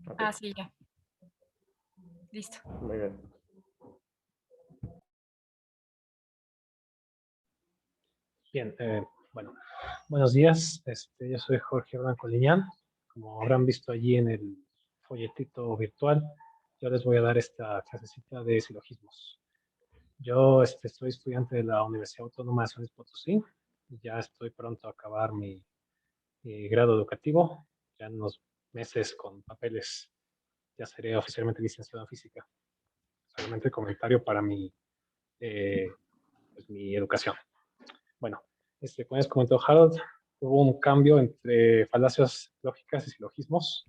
Ok, Ah, sí, ya. Listo. muy bien. Bien, bueno, buenos días. Yo soy Jorge Hernán Coliñán. Como habrán visto allí en el folletito virtual, yo les voy a dar esta clasecita de silogismos. Yo soy estudiante de la Universidad Autónoma de San Luis Potosí. Ya estoy pronto a acabar mi grado educativo. Ya en unos meses con papeles ya seré oficialmente licenciado en física. Solamente comentario para mi educación. Bueno, como les comentó Harold, hubo un cambio entre falacias lógicas y silogismos,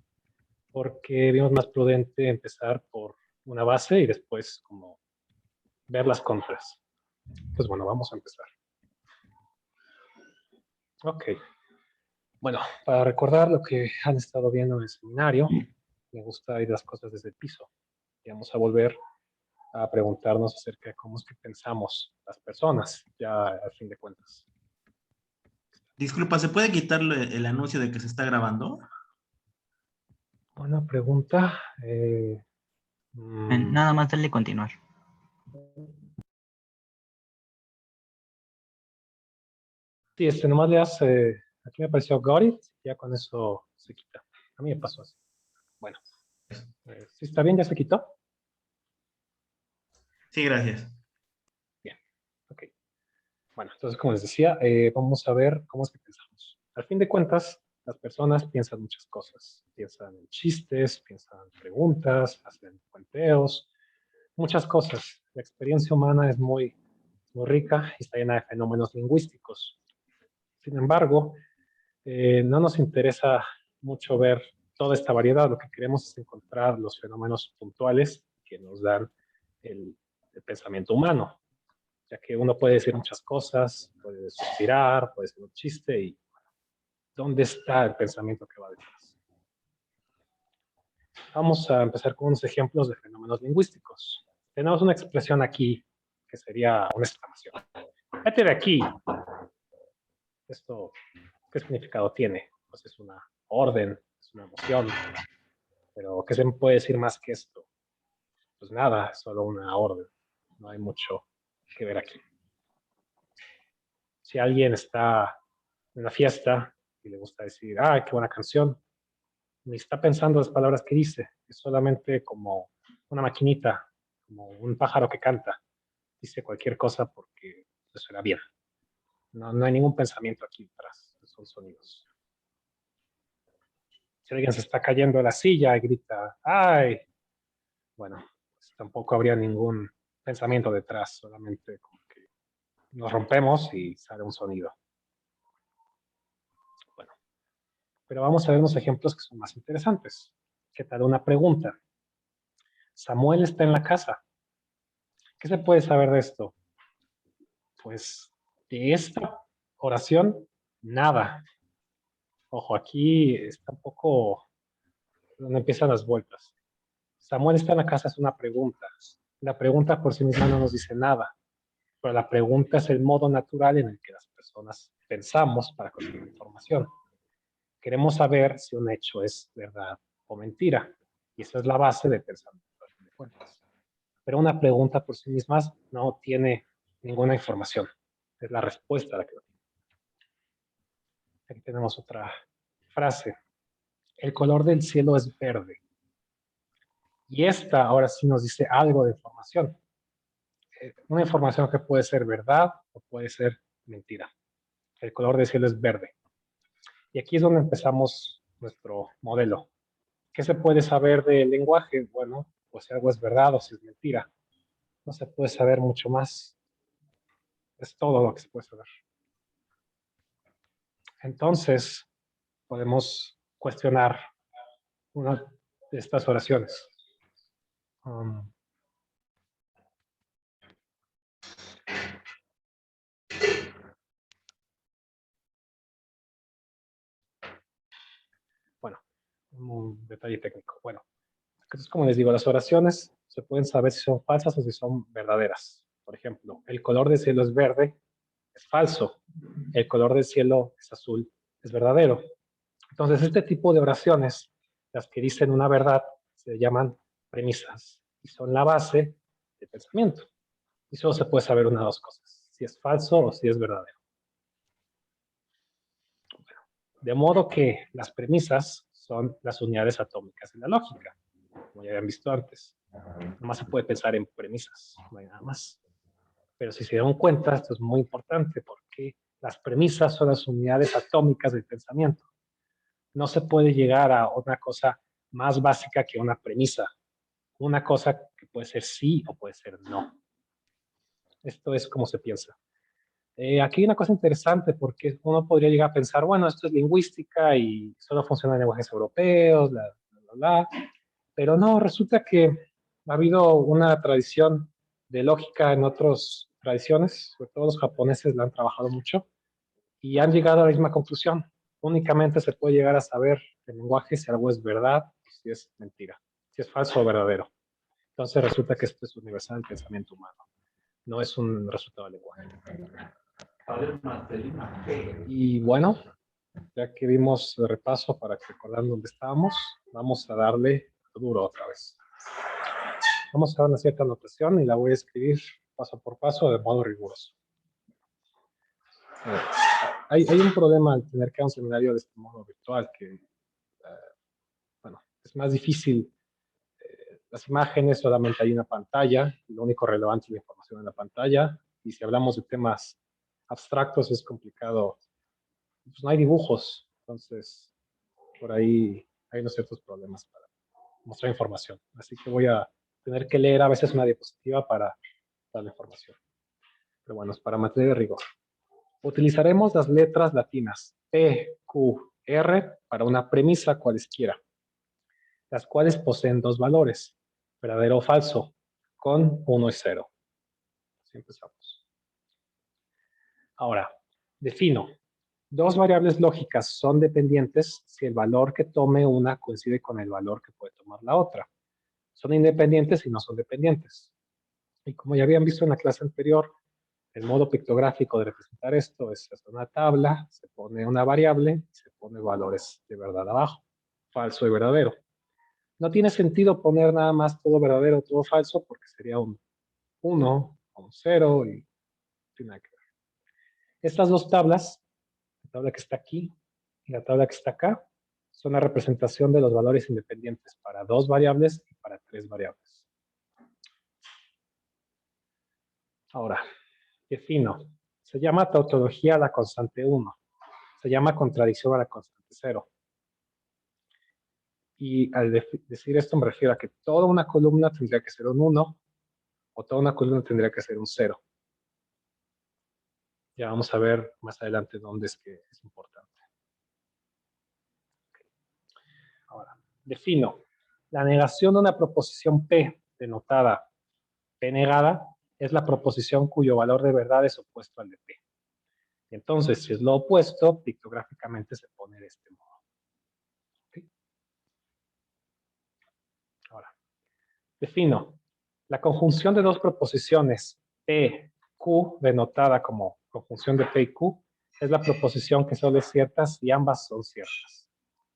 porque vimos más prudente empezar por una base y después como ver las contras. Pues bueno, vamos a empezar. Ok. Bueno, para recordar lo que han estado viendo en el seminario, me gusta ir las cosas desde el piso. Y vamos a volver a preguntarnos acerca de cómo es que pensamos las personas, ya al fin de cuentas. Disculpa, ¿se puede quitar el anuncio de que se está grabando? Buena pregunta. Nada más darle continuar. Sí, nomás le das, aquí me apareció got it, ya con eso se quita. A mí me pasó así. Bueno, ¿sí está bien? ¿Ya se quitó? Sí, gracias. Bien, ok. Bueno, entonces, como les decía, vamos a ver cómo es que pensamos. Al fin de cuentas, las personas piensan muchas cosas. Piensan en chistes, piensan en preguntas, hacen cuenteos, muchas cosas. La experiencia humana es muy rica y está llena de fenómenos lingüísticos. Sin embargo, no nos interesa mucho ver toda esta variedad. Lo que queremos es encontrar los fenómenos puntuales que nos dan el pensamiento humano, ya que uno puede decir muchas cosas, puede suspirar, puede ser un chiste, y ¿dónde está el pensamiento que va detrás? Vamos a empezar con unos ejemplos de fenómenos lingüísticos. Tenemos una expresión aquí que sería una exclamación. Vete de aquí. ¿Esto qué significado tiene? Pues es una orden, es una emoción, pero ¿qué se puede decir más que esto? Pues nada, es solo una orden. No hay mucho que ver aquí. Si alguien está en una fiesta y le gusta decir, ah, qué buena canción, ni está pensando las palabras que dice, es solamente como una maquinita, como un pájaro que canta, dice cualquier cosa porque le suena bien. No hay ningún pensamiento aquí detrás, son sonidos. Si alguien se está cayendo de la silla y grita, ¡ay! Bueno, pues tampoco habría ningún pensamiento detrás, solamente como que nos rompemos y sale un sonido. Bueno, pero vamos a ver unos ejemplos que son más interesantes. ¿Qué tal una pregunta? Samuel está en la casa. ¿Qué se puede saber de esto? Pues de esta oración, nada. Ojo, aquí está un poco donde empiezan las vueltas. Samuel está en la casa es una pregunta. La pregunta por sí misma no nos dice nada, pero la pregunta es el modo natural en el que las personas pensamos para conseguir información. Queremos saber si un hecho es verdad o mentira, y esa es la base del pensamiento, al fin de cuentas. Pero una pregunta por sí misma no tiene ninguna información. Es la respuesta a la que lo tiene. Aquí tenemos otra frase. El color del cielo es verde. Y esta ahora sí nos dice algo de información. Una información que puede ser verdad o puede ser mentira. El color del cielo es verde. Y aquí es donde empezamos nuestro modelo. ¿Qué se puede saber del lenguaje? Bueno, pues si algo es verdad o si es mentira. No se puede saber mucho más. Es todo lo que se puede saber. Entonces, podemos cuestionar una de estas oraciones. Bueno, un detalle técnico. Bueno, entonces, como les digo, las oraciones se pueden saber si son falsas o si son verdaderas. Por ejemplo, el color del cielo es verde, es falso. El color del cielo es azul, es verdadero. Entonces, este tipo de oraciones Las que dicen una verdad se llaman premisas y son la base del pensamiento. Y solo se puede saber una de dos cosas, si es falso o si es verdadero. De modo que las premisas son las unidades atómicas de la lógica, como ya habían visto antes. Nomás se puede pensar en premisas, no hay nada más. Pero si se dan cuenta, esto es muy importante porque las premisas son las unidades atómicas del pensamiento. No se puede llegar a una cosa más básica que una premisa. Una cosa que puede ser sí o puede ser no. Esto es como se piensa. Aquí hay una cosa interesante porque uno podría llegar a pensar, bueno, esto es lingüística y solo funciona en lenguajes europeos, bla, bla, bla, bla. Pero no, resulta que ha habido una tradición de lógica en otras tradiciones, sobre todo los japoneses la han trabajado mucho, y han llegado a la misma conclusión. Únicamente se puede llegar a saber el lenguaje si algo es verdad o si es mentira, si es falso o verdadero. Entonces resulta que esto es universal el pensamiento humano, no es un resultado del lenguaje. Y bueno, ya que vimos el repaso para que recordan dónde estábamos, vamos a darle duro otra vez. Vamos a dar una cierta anotación y la voy a escribir paso por paso de modo riguroso. Hay un problema al tener que dar un seminario de este modo virtual, que bueno, es más difícil. Las imágenes, solamente hay una pantalla, lo único relevante es la información en la pantalla, y si hablamos de temas abstractos es complicado, pues no hay dibujos, entonces por ahí hay unos ciertos problemas para mostrar información. Así que voy a tener que leer a veces una diapositiva para dar la información. Pero bueno, es para mantener el rigor. Utilizaremos las letras latinas P, Q, R para una premisa cualesquiera, las cuales poseen dos valores, verdadero o falso, con 1 y 0. Así empezamos. Ahora, defino. Dos variables lógicas son dependientes si el valor que tome una coincide con el valor que puede tomar la otra. Son independientes y no son dependientes. Y como ya habían visto en la clase anterior, el modo pictográfico de representar esto es una tabla, se pone una variable y se pone valores de verdad abajo, falso y verdadero. No tiene sentido poner nada más todo verdadero o todo falso porque sería un 1 o un 0 y sin nada que ver. Estas dos tablas, la tabla que está aquí y la tabla que está acá, son la representación de los valores independientes para dos variables y para tres variables. Ahora, defino. Se llama tautología a la constante 1. Se llama contradicción a la constante 0. Y al decir esto me refiero a que toda una columna tendría que ser un 1 o toda una columna tendría que ser un 0. Ya vamos a ver más adelante dónde es que es importante. Ahora, defino. La negación de una proposición P denotada P negada es la proposición cuyo valor de verdad es opuesto al de P. Entonces, si es lo opuesto, pictográficamente se pone de este modo. ¿Okay? Ahora, defino. La conjunción de dos proposiciones P, Q, denotada como conjunción de P y Q, es la proposición que solo es cierta si ambas son ciertas.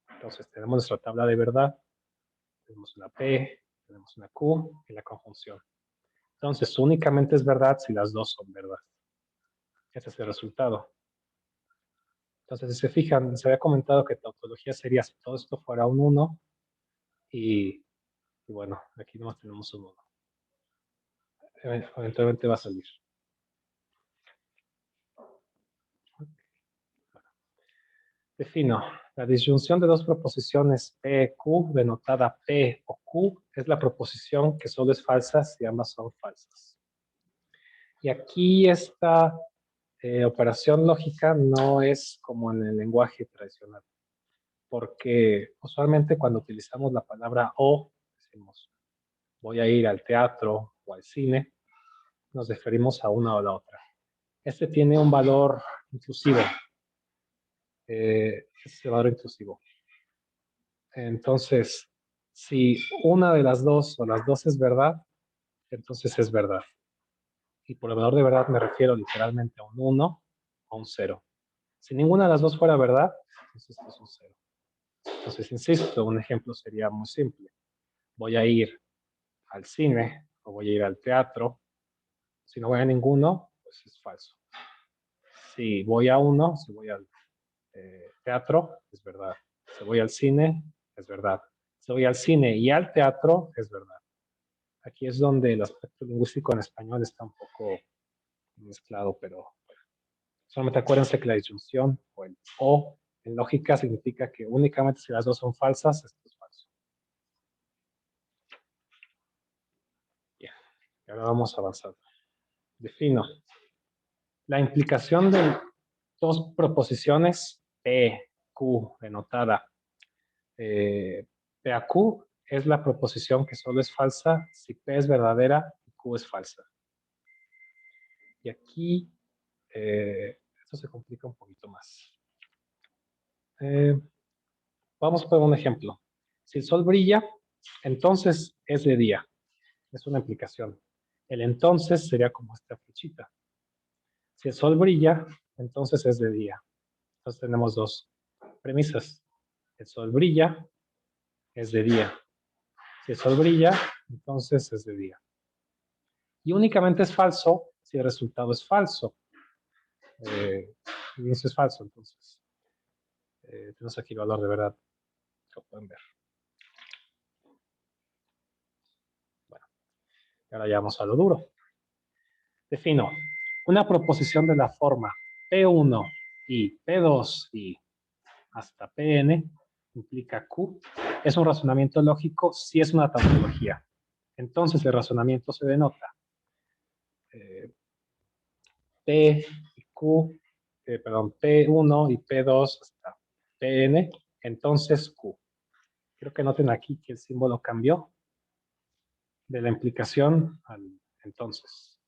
Entonces, tenemos nuestra tabla de verdad, tenemos una P, tenemos una Q y la conjunción. Entonces, únicamente es verdad si las dos son verdad. Ese es el resultado. Entonces, si se fijan, se había comentado que tautología sería si todo esto fuera un 1 y bueno, aquí nomás tenemos un 1. Eventualmente va a salir. Defino. La disyunción de dos proposiciones P, Q, denotada P o Q, es la proposición que solo es falsa si ambas son falsas. Y aquí esta operación lógica no es como en el lenguaje tradicional, porque usualmente cuando utilizamos la palabra o, decimos, voy a ir al teatro o al cine, nos referimos a una o a la otra. Este tiene un valor inclusivo. Es el valor inclusivo. Entonces, si una de las dos o las dos es verdad, entonces es verdad. Y por el valor de verdad me refiero literalmente a un 1 o un 0. Si ninguna de las dos fuera verdad, entonces esto es un 0. Entonces, insisto, un ejemplo sería muy simple. Voy a ir al cine o voy a ir al teatro. Si no voy a ninguno, pues es falso. Si voy a uno, si voy al teatro, es verdad. Si voy al cine, es verdad. Si voy al cine y al teatro, es verdad. Aquí es donde el aspecto lingüístico en español está un poco mezclado, pero solamente acuérdense que la disyunción o el o en lógica significa que únicamente si las dos son falsas, esto es falso. Bien, y ahora vamos avanzando. Defino. La implicación de dos proposiciones P, Q, denotada P a Q, es la proposición que solo es falsa si P es verdadera y Q es falsa. Y aquí esto se complica un poquito más. Vamos por un ejemplo. Si el sol brilla, entonces es de día. Es una implicación. El entonces sería como esta flechita. Si el sol brilla, entonces es de día. Entonces tenemos dos premisas. El sol brilla, es de día. Si el sol brilla, entonces es de día. Y únicamente es falso si el resultado es falso. Y eso es falso, entonces. Tenemos aquí el valor de verdad. Lo pueden ver. Bueno, ahora ya vamos a lo duro. Defino una proposición de la forma P1 y P2 y hasta Pn implica Q. Es un razonamiento lógico si es una tautología. Entonces el razonamiento se denota P y Q, perdón, P1 y P2 hasta Pn, entonces Q. Quiero que noten aquí que el símbolo cambió de la implicación al entonces.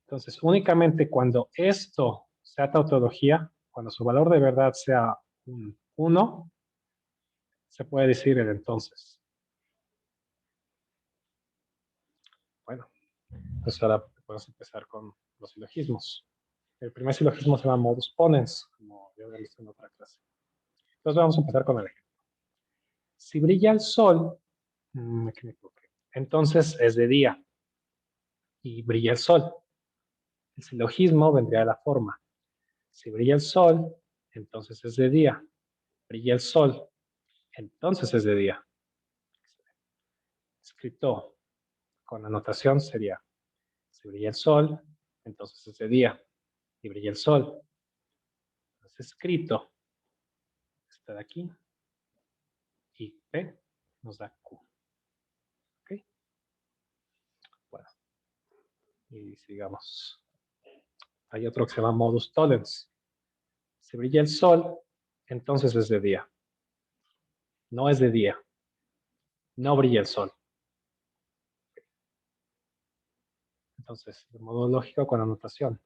Entonces, únicamente cuando esto sea tautología, cuando su valor de verdad sea un 1, se puede decir el entonces. Bueno, pues ahora podemos empezar con los silogismos. El primer silogismo se llama modus ponens, como ya había visto en otra clase. Entonces vamos a empezar con el ejemplo. Si brilla el sol, entonces es de día y brilla el sol. El silogismo vendría de la forma. Si brilla el sol, entonces es de día. Brilla el sol, entonces es de día. Escrito con anotación sería, si brilla el sol, entonces es de día. Y brilla el sol. Entonces escrito, está de aquí. Y P nos da Q. ¿Ok? Bueno, y sigamos. Hay otro que se llama modus tollens. Si brilla el sol, entonces es de día. No es de día. No brilla el sol. Entonces, de modo lógico con anotación.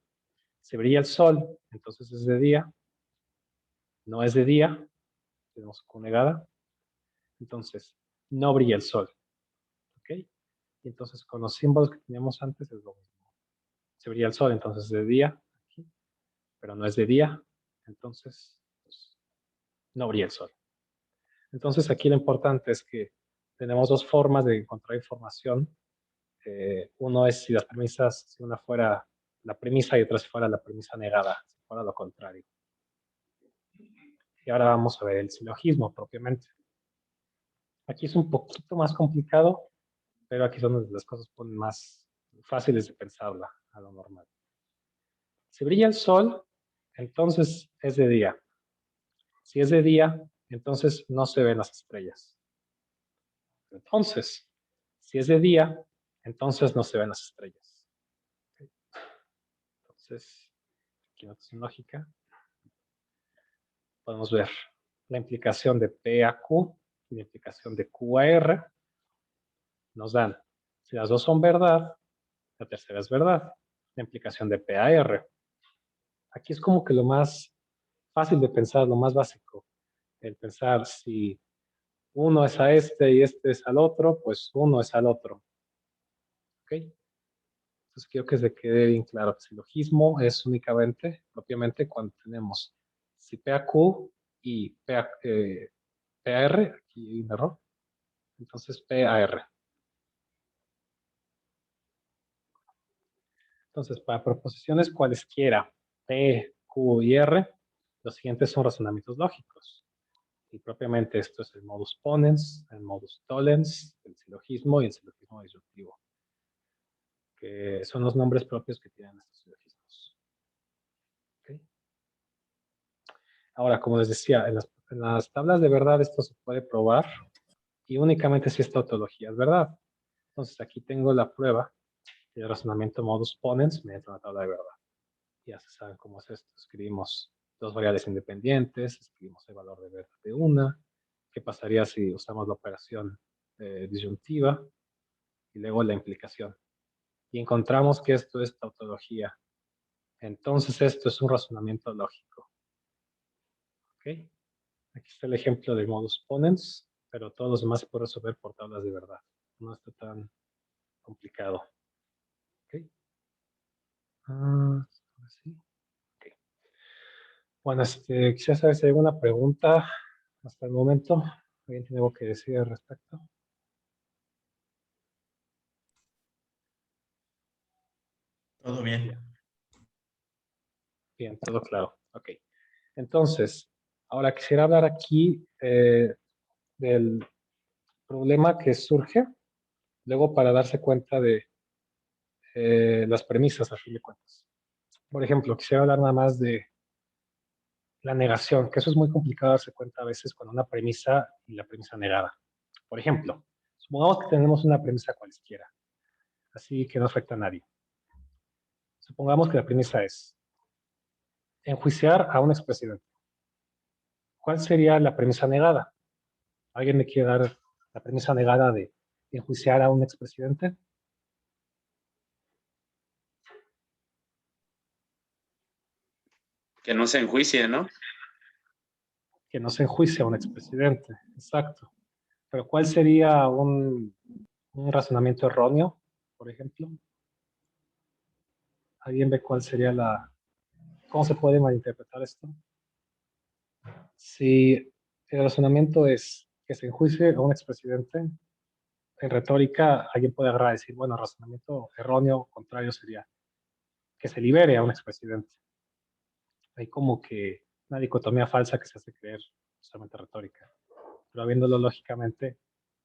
Si brilla el sol, entonces es de día. No es de día. Tenemos Q negada. Entonces, no brilla el sol. ¿Ok? Y entonces, con los símbolos que teníamos antes es lo mismo. Si brilla el sol, entonces es de día. Aquí, pero no es de día. Entonces, pues, no brilla el sol. Entonces, aquí lo importante es que tenemos dos formas de encontrar información. Uno es si las premisas, si una fuera la premisa y otra si fuera la premisa negada, si fuera lo contrario. Y ahora vamos a ver el silogismo propiamente. Aquí es un poquito más complicado, pero aquí son donde las cosas ponen más fáciles de pensarla a lo normal. Si brilla el sol, entonces es de día. Si es de día, entonces no se ven las estrellas. Entonces, si es de día, entonces no se ven las estrellas. Entonces, aquí notación lógica. Podemos ver la implicación de P a Q y la implicación de Q a R. Nos dan, si las dos son verdad, la tercera es verdad. La implicación de P a R. Aquí es como que lo más fácil de pensar, lo más básico. El pensar si uno es a este y este es al otro, pues uno es al otro. ¿Ok? Entonces quiero que se quede bien claro. El silogismo es únicamente, propiamente, cuando tenemos si P a Q y PAR, aquí hay un error, entonces PAR. Entonces, para proposiciones cualesquiera, P, Q y R, los siguientes son razonamientos lógicos. Y propiamente esto es el modus ponens, el modus tollens, el silogismo y el silogismo disyuntivo, que son los nombres propios que tienen estos silogismos. ¿Okay? Ahora, como les decía, en las tablas de verdad esto se puede probar y únicamente si esta tautología es verdad. Entonces, aquí tengo la prueba del razonamiento modus ponens mediante una tabla de verdad. Ya se saben cómo es esto. Escribimos dos variables independientes, escribimos el valor de verdad de una. ¿Qué pasaría si usamos la operación disyuntiva? Y luego la implicación. Y encontramos que esto es tautología. Entonces esto es un razonamiento lógico. ¿Ok? Aquí está el ejemplo del modus ponens, pero todos los demás se pueden resolver por tablas de verdad. No está tan complicado. ¿Ok? ¿Sí? Okay. Bueno, quisiera saber si hay alguna pregunta hasta el momento. ¿Alguien tiene algo que decir al respecto? Todo bien. Bien, bien, todo claro. Ok. Entonces, ahora quisiera hablar aquí del problema que surge luego para darse cuenta de las premisas, a fin de cuentas. Por ejemplo, quisiera hablar nada más de la negación, que eso es muy complicado darse cuenta a veces con una premisa y la premisa negada. Por ejemplo, supongamos que tenemos una premisa cualesquiera, así que no afecta a nadie. Supongamos que la premisa es enjuiciar a un expresidente. ¿Cuál sería la premisa negada? ¿Alguien me quiere dar la premisa negada de enjuiciar a un expresidente? Que no se enjuicie, ¿no? Que no se enjuicia a un expresidente, exacto. Pero ¿cuál sería un razonamiento erróneo, por ejemplo? ¿Alguien ve cuál sería cómo se puede malinterpretar esto? Si el razonamiento es que se enjuicie a un expresidente, en retórica alguien puede agarrar y decir, bueno, el razonamiento erróneo, contrario sería que se libere a un expresidente. Hay como que una dicotomía falsa que se hace creer solamente retórica. Pero viéndolo lógicamente,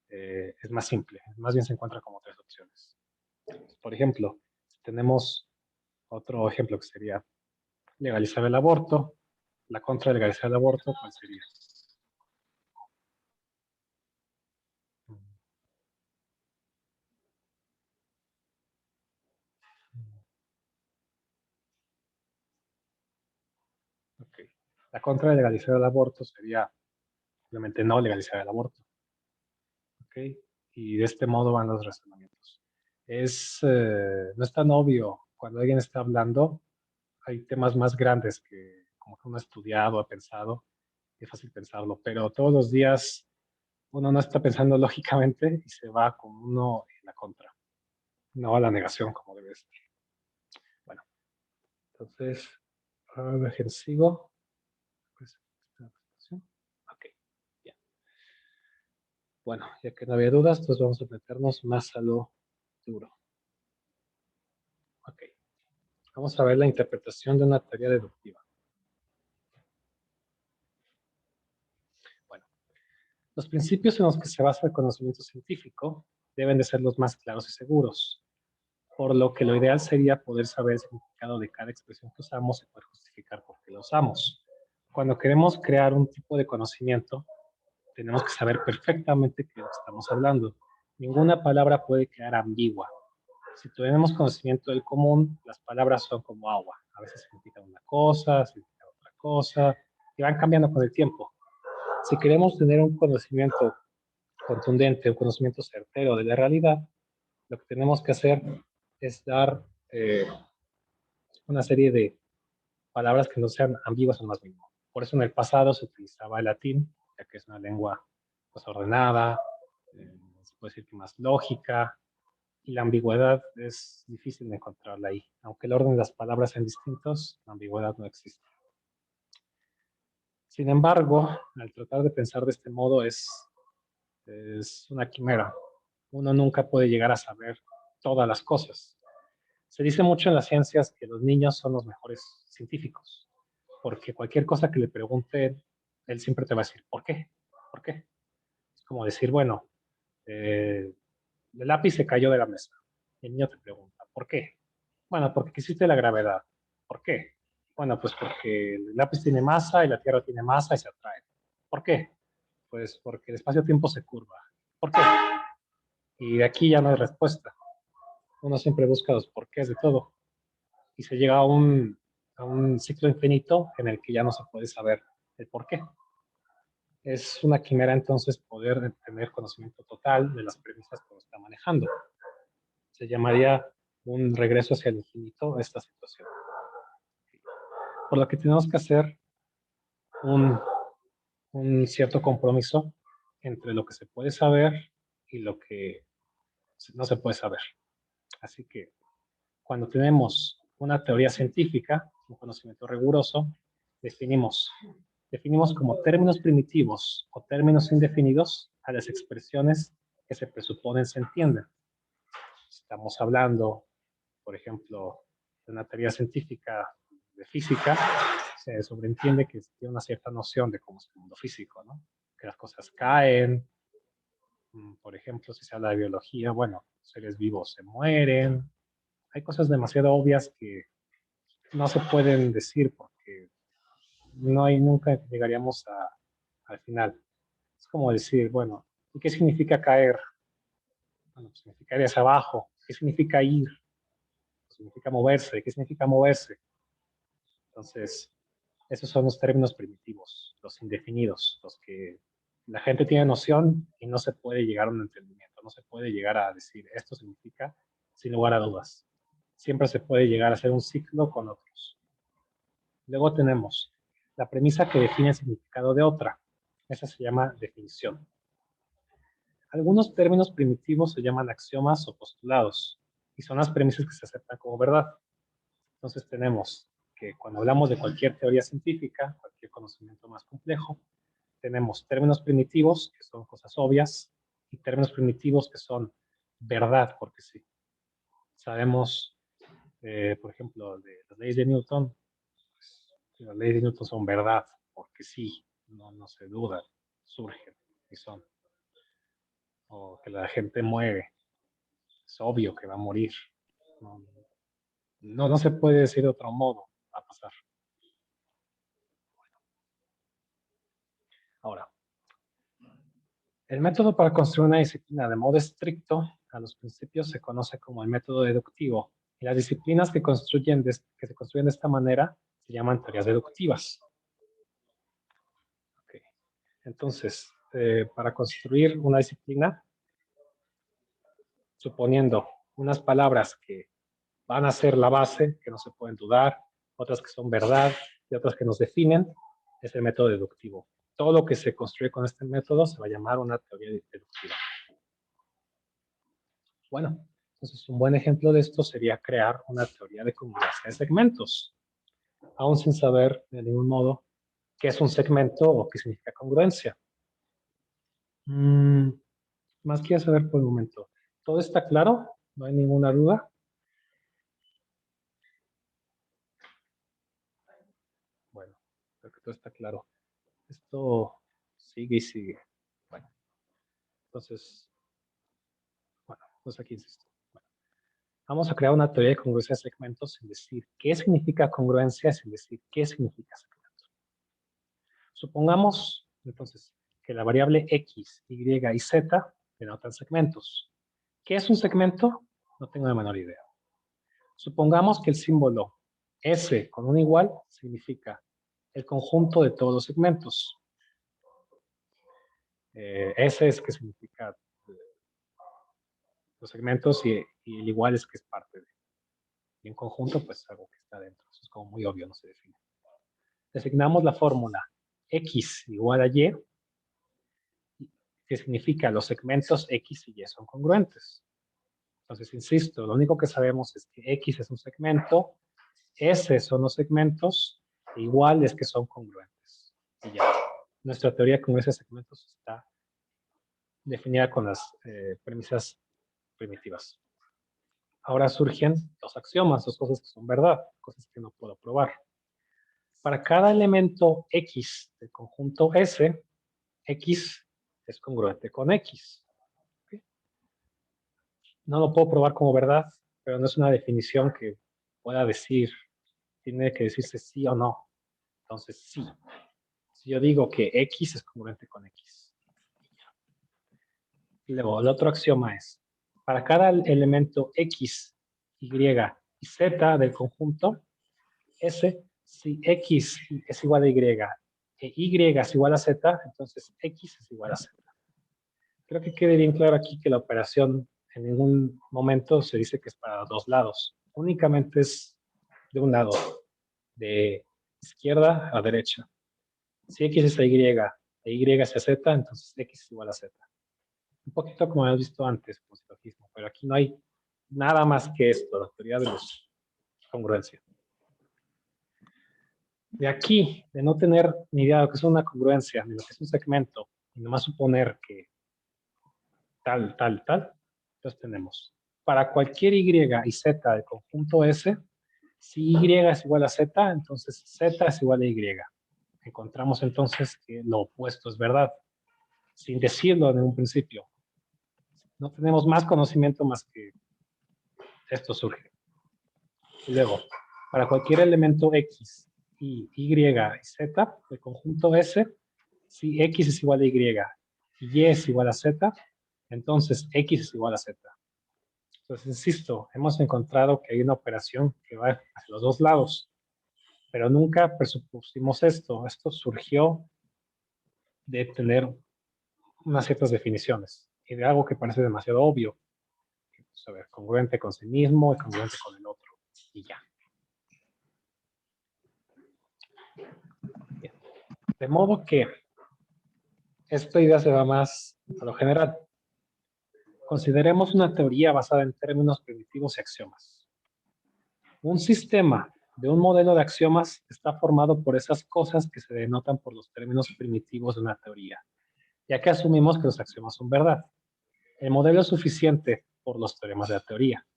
es más simple. Más bien se encuentra como tres opciones. Por ejemplo, tenemos otro ejemplo que sería legalizar el aborto. La contra de legalizar el aborto, ¿cuál sería? Okay. La contra de legalizar el aborto sería simplemente no legalizar el aborto. Okay. Y de este modo van los razonamientos. No es tan obvio cuando alguien está hablando, hay temas más grandes que como que uno ha estudiado, ha pensado, y es fácil pensarlo, pero todos los días uno no está pensando lógicamente y se va con uno en la contra, no a la negación como debe ser. Bueno, entonces, dejen sigo. Pues, ok, ya. Bueno, ya que no había dudas, entonces vamos a meternos más a lo duro. Ok, vamos a ver la interpretación de una teoría deductiva. Bueno, los principios en los que se basa el conocimiento científico deben de ser los más claros y seguros, por lo que lo ideal sería poder saber el significado de cada expresión que usamos y poder justificar por qué la usamos. Cuando queremos crear un tipo de conocimiento, tenemos que saber perfectamente qué es lo que estamos hablando. Ninguna palabra puede quedar ambigua. Si tenemos conocimiento del común, las palabras son como agua. A veces significan una cosa, significan otra cosa, y van cambiando con el tiempo. Si queremos tener un conocimiento contundente, un conocimiento certero de la realidad, lo que tenemos que hacer es dar una serie de palabras que no sean ambiguas en más mínimo. Por eso en el pasado se utilizaba el latín, ya que es una lengua pues, ordenada, se puede decir que más lógica, y la ambigüedad es difícil de encontrarla ahí. Aunque el orden de las palabras sean distintos, la ambigüedad no existe. Sin embargo, al tratar de pensar de este modo es una quimera. Uno nunca puede llegar a saber todas las cosas. Se dice mucho en las ciencias que los niños son los mejores científicos, porque cualquier cosa que le pregunte, él siempre te va a decir, ¿por qué? ¿Por qué? Es como decir, bueno, el lápiz se cayó de la mesa. El niño te pregunta, ¿por qué? Bueno, porque existe la gravedad. ¿Por qué? Bueno, pues porque el lápiz tiene masa y la Tierra tiene masa y se atrae. ¿Por qué? Pues porque el espacio-tiempo se curva. ¿Por qué? Y de aquí ya no hay respuesta. Uno siempre busca los porqués de todo. Y se llega a un ciclo infinito en el que ya no se puede saber el por qué. Es una quimera entonces poder tener conocimiento total de las premisas que uno está manejando. Se llamaría un regreso hacia el infinito esta situación. Por lo que tenemos que hacer un, un cierto compromiso entre lo que se puede saber y lo que no se puede saber. Así que cuando tenemos una teoría científica, un conocimiento riguroso, definimos como términos primitivos o términos indefinidos a las expresiones que se presuponen se entienden. Estamos hablando, por ejemplo, de una teoría científica de física, se sobreentiende que tiene una cierta noción de cómo es el mundo físico, ¿no? Que las cosas caen, por ejemplo, si se habla de biología, bueno, seres vivos se mueren. Hay cosas demasiado obvias que no se pueden decir porque no hay, nunca llegaríamos al final. Es como decir, bueno, ¿y qué significa caer? Bueno, pues significa ir hacia abajo. ¿Qué significa ir? Significa moverse. ¿Qué significa moverse? Entonces, esos son los términos primitivos, los indefinidos, los que la gente tiene noción y no se puede llegar a un entendimiento, no se puede llegar a decir esto significa sin lugar a dudas. Siempre se puede llegar a hacer un ciclo con otros. Luego tenemos la premisa que define el significado de otra. Esa se llama definición. Algunos términos primitivos se llaman axiomas o postulados y son las premisas que se aceptan como verdad. Entonces tenemos que cuando hablamos de cualquier teoría científica, cualquier conocimiento más complejo, tenemos términos primitivos, que son cosas obvias, y términos primitivos que son verdad, porque sí. Sabemos, por ejemplo, de las leyes de Newton, pues, las leyes de Newton son verdad, porque sí, no se duda, surgen y son. O que la gente muere, es obvio que va a morir. No, no se puede decir de otro modo, va a pasar. Ahora, el método para construir una disciplina de modo estricto a los principios se conoce como el método deductivo, y las disciplinas que se construyen de esta manera se llaman teorías deductivas. Okay. Entonces, para construir una disciplina, suponiendo unas palabras que van a ser la base, que no se pueden dudar, otras que son verdad y otras que nos definen, es el método deductivo. Todo lo que se construye con este método se va a llamar una teoría deductiva. Bueno, entonces un buen ejemplo de esto sería crear una teoría de congruencia de segmentos, aún sin saber de ningún modo qué es un segmento o qué significa congruencia. Más quiero saber por el momento. ¿Todo está claro? ¿No hay ninguna duda? Bueno, creo que todo está claro. Esto sigue y sigue. Bueno, entonces, pues aquí insisto. Bueno, vamos a crear una teoría de congruencia de segmentos sin decir qué significa congruencia, sin decir qué significa segmento. Supongamos, entonces, que la variable x, y y z denotan segmentos. ¿Qué es un segmento? No tengo la menor idea. Supongamos que el símbolo S con un igual significa el conjunto de todos los segmentos. S es que significa los segmentos y el igual es que es parte de. Y en conjunto, pues algo que está dentro. Eso es como muy obvio, no se define. Designamos la fórmula x igual a y, que significa los segmentos x y y son congruentes. Entonces, insisto, lo único que sabemos es que x es un segmento, s son los segmentos, e igual es que son congruentes. Y ya. Nuestra teoría de congruencia de segmentos está definida con las premisas primitivas. Ahora surgen los axiomas, las cosas que son verdad, cosas que no puedo probar. Para cada elemento X del conjunto S, X es congruente con X. ¿Okay? No lo puedo probar como verdad, pero no es una definición que pueda decir, tiene que decirse sí o no. Entonces, sí. Si yo digo que X es congruente con X. Luego, el otro axioma es, para cada elemento X, Y y Z del conjunto S, si X es igual a Y e Y es igual a Z, entonces X es igual a Z. Creo que quede bien claro aquí que la operación en ningún momento se dice que es para los dos lados. Únicamente es de un lado, de izquierda a derecha. Si X es a Y e Y es a Z, entonces X es igual a Z. Un poquito como hemos visto antes, por silogismo, pero aquí no hay nada más que esto, la teoría de los congruencia. De aquí, de no tener ni idea de lo que es una congruencia, ni lo que es un segmento, y nomás suponer que tal, entonces tenemos, para cualquier Y y Z del conjunto S, si Y es igual a Z, entonces Z es igual a Y. Encontramos entonces que lo opuesto es verdad, sin decirlo en un principio. No tenemos más conocimiento más que esto surge. Y luego, para cualquier elemento X y Y y Z del conjunto S, si X es igual a Y y Y es igual a Z, entonces X es igual a Z. Entonces, insisto, hemos encontrado que hay una operación que va hacia los dos lados, pero nunca presupusimos esto. Esto surgió de tener unas ciertas definiciones y de algo que parece demasiado obvio. Pues, a ver, congruente con sí mismo y congruente con el otro. Y ya. Bien. De modo que esta idea se va más a lo general. Consideremos una teoría basada en términos primitivos y axiomas. Un sistema de un modelo de axiomas está formado por esas cosas que se denotan por los términos primitivos de una teoría, ya que asumimos que los axiomas son verdad. El modelo es suficiente por los teoremas de la teoría.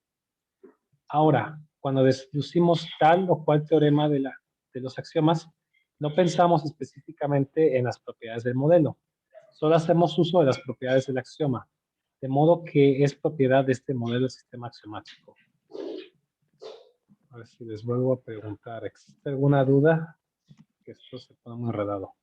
Ahora, cuando deducimos tal o cual teorema de los axiomas, no pensamos específicamente en las propiedades del modelo. Solo hacemos uso de las propiedades del axioma, de modo que es propiedad de este modelo del sistema axiomático. A ver si les vuelvo a preguntar, ¿existe alguna duda? Que esto se pone muy enredado.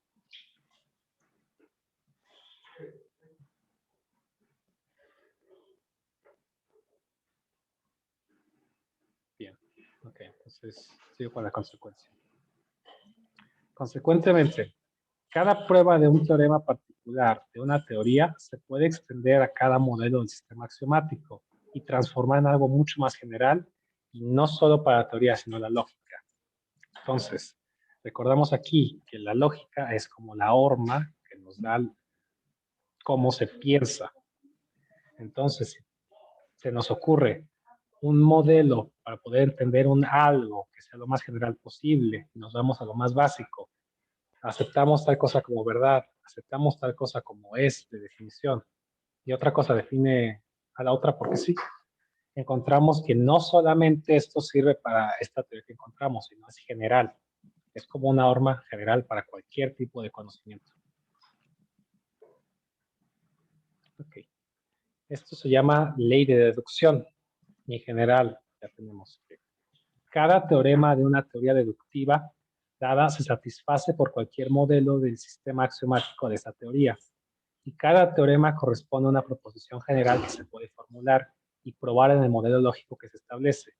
Bien, ok, entonces sigo con la consecuencia. Consecuentemente, cada prueba de un teorema particular de una teoría se puede extender a cada modelo del sistema axiomático y transformar en algo mucho más general, y no solo para la teoría, sino la lógica. Entonces, recordamos aquí que la lógica es como la horma que nos da cómo se piensa. Entonces, si se nos ocurre un modelo para poder entender un algo que sea lo más general posible, y nos vamos a lo más básico, aceptamos tal cosa como verdad, aceptamos tal cosa como es de definición, y otra cosa define a la otra porque sí. Encontramos que no solamente esto sirve para esta teoría que encontramos, sino es general. Es como una norma general para cualquier tipo de conocimiento. Ok. Esto se llama ley de deducción. Y en general, ya tenemos que cada teorema de una teoría deductiva dada se satisface por cualquier modelo del sistema axiomático de esa teoría. Y cada teorema corresponde a una proposición general que se puede formular y probar en el modelo lógico que se establece.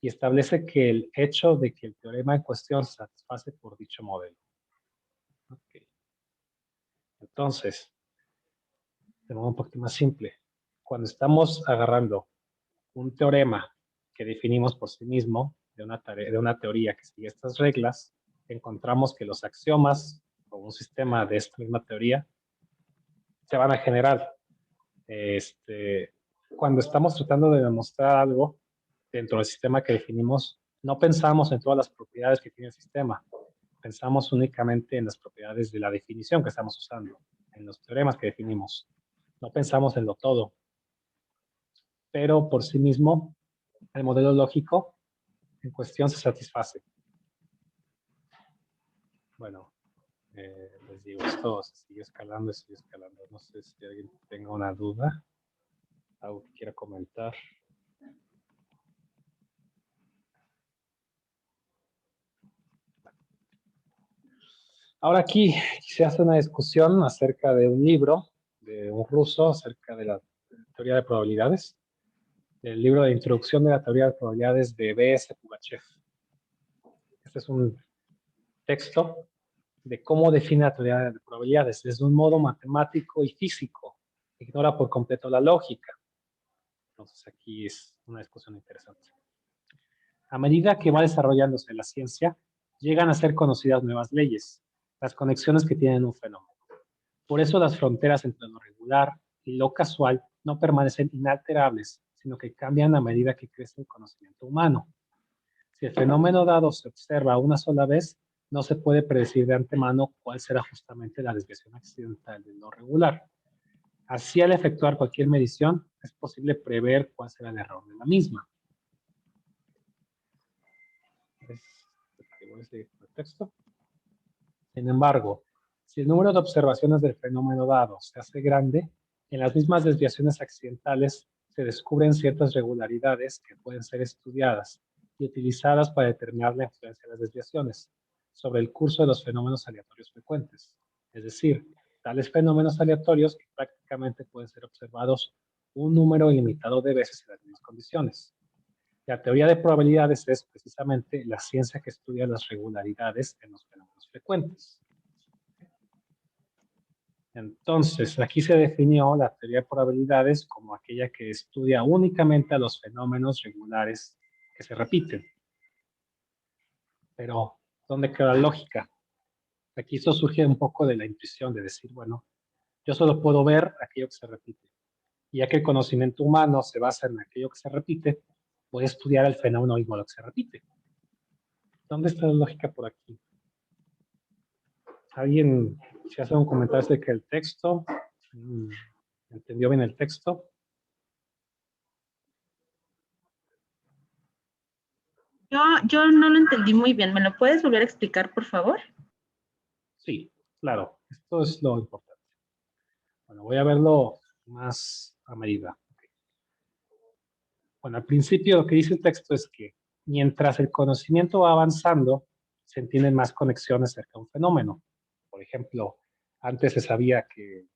Y establece que el hecho de que el teorema en cuestión se satisface por dicho modelo. Okay. Entonces, de modo un poquito más simple, cuando estamos agarrando un teorema que definimos por sí mismo de una teoría que sigue estas reglas, encontramos que los axiomas o un sistema de esta misma teoría se van a generar. Cuando estamos tratando de demostrar algo dentro del sistema que definimos, no pensamos en todas las propiedades que tiene el sistema. pensamos únicamente en las propiedades de la definición que estamos usando, en los teoremas que definimos. No pensamos en lo todo. Pero por sí mismo, el modelo lógico en cuestión se satisface. Bueno, les digo, esto se sigue escalando y sigue escalando. No sé si alguien tenga una duda, algo que quiera comentar. Ahora aquí se hace una discusión acerca de un libro de un ruso acerca de la teoría de probabilidades, el libro de introducción de la teoría de probabilidades de B.S. Pugachev. Este es un texto de cómo define la teoría de probabilidades desde un modo matemático y físico. Ignora por completo la lógica. Entonces aquí es una discusión interesante. A medida que va desarrollándose la ciencia, llegan a ser conocidas nuevas leyes, las conexiones que tienen un fenómeno. Por eso las fronteras entre lo regular y lo casual no permanecen inalterables, sino que cambian a medida que crece el conocimiento humano. Si el fenómeno dado se observa una sola vez, no se puede predecir de antemano cuál será justamente la desviación accidental de lo regular. Así, al efectuar cualquier medición, es posible prever cuál será el error de la misma. Voy a seguir con el texto. Sin embargo, si el número de observaciones del fenómeno dado se hace grande, en las mismas desviaciones accidentales se descubren ciertas regularidades que pueden ser estudiadas y utilizadas para determinar la influencia de las desviaciones sobre el curso de los fenómenos aleatorios frecuentes. Es decir, tales fenómenos aleatorios que prácticamente pueden ser observados un número ilimitado de veces en las mismas condiciones. La teoría de probabilidades es precisamente la ciencia que estudia las regularidades en los fenómenos frecuentes. Entonces, aquí se definió la teoría de probabilidades como aquella que estudia únicamente a los fenómenos regulares que se repiten. Pero, ¿dónde queda la lógica? Aquí esto surge un poco de la intuición de decir, bueno, yo solo puedo ver aquello que se repite. Y ya que el conocimiento humano se basa en aquello que se repite, voy a estudiar el fenómeno igual a lo que se repite. ¿Dónde está la lógica por aquí? ¿Alguien se hace un comentario acerca del texto? ¿Entendió bien el texto? Yo no lo entendí muy bien. ¿Me lo puedes volver a explicar, por favor? Sí, claro. Esto es lo importante. Bueno, voy a verlo más a medida. Bueno, al principio lo que dice el texto es que mientras el conocimiento va avanzando, se entienden más conexiones acerca de un fenómeno. Por ejemplo, antes se sabía que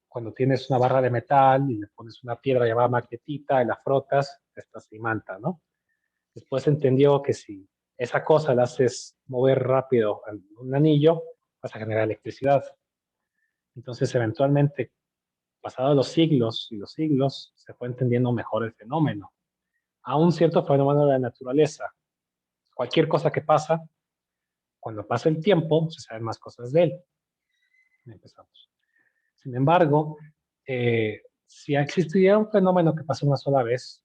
cuando tienes una barra de metal y le pones una piedra llamada magnetita y la frotas, esta se imanta, ¿no? Después se entendió que si esa cosa la haces mover rápido en un anillo, vas a generar electricidad. Entonces, eventualmente, pasados los siglos y los siglos, se fue entendiendo mejor el fenómeno. A un cierto fenómeno de la naturaleza, cualquier cosa que pasa, cuando pasa el tiempo, se saben más cosas de él. Empezamos. Sin embargo, si existiera un fenómeno que pasa una sola vez,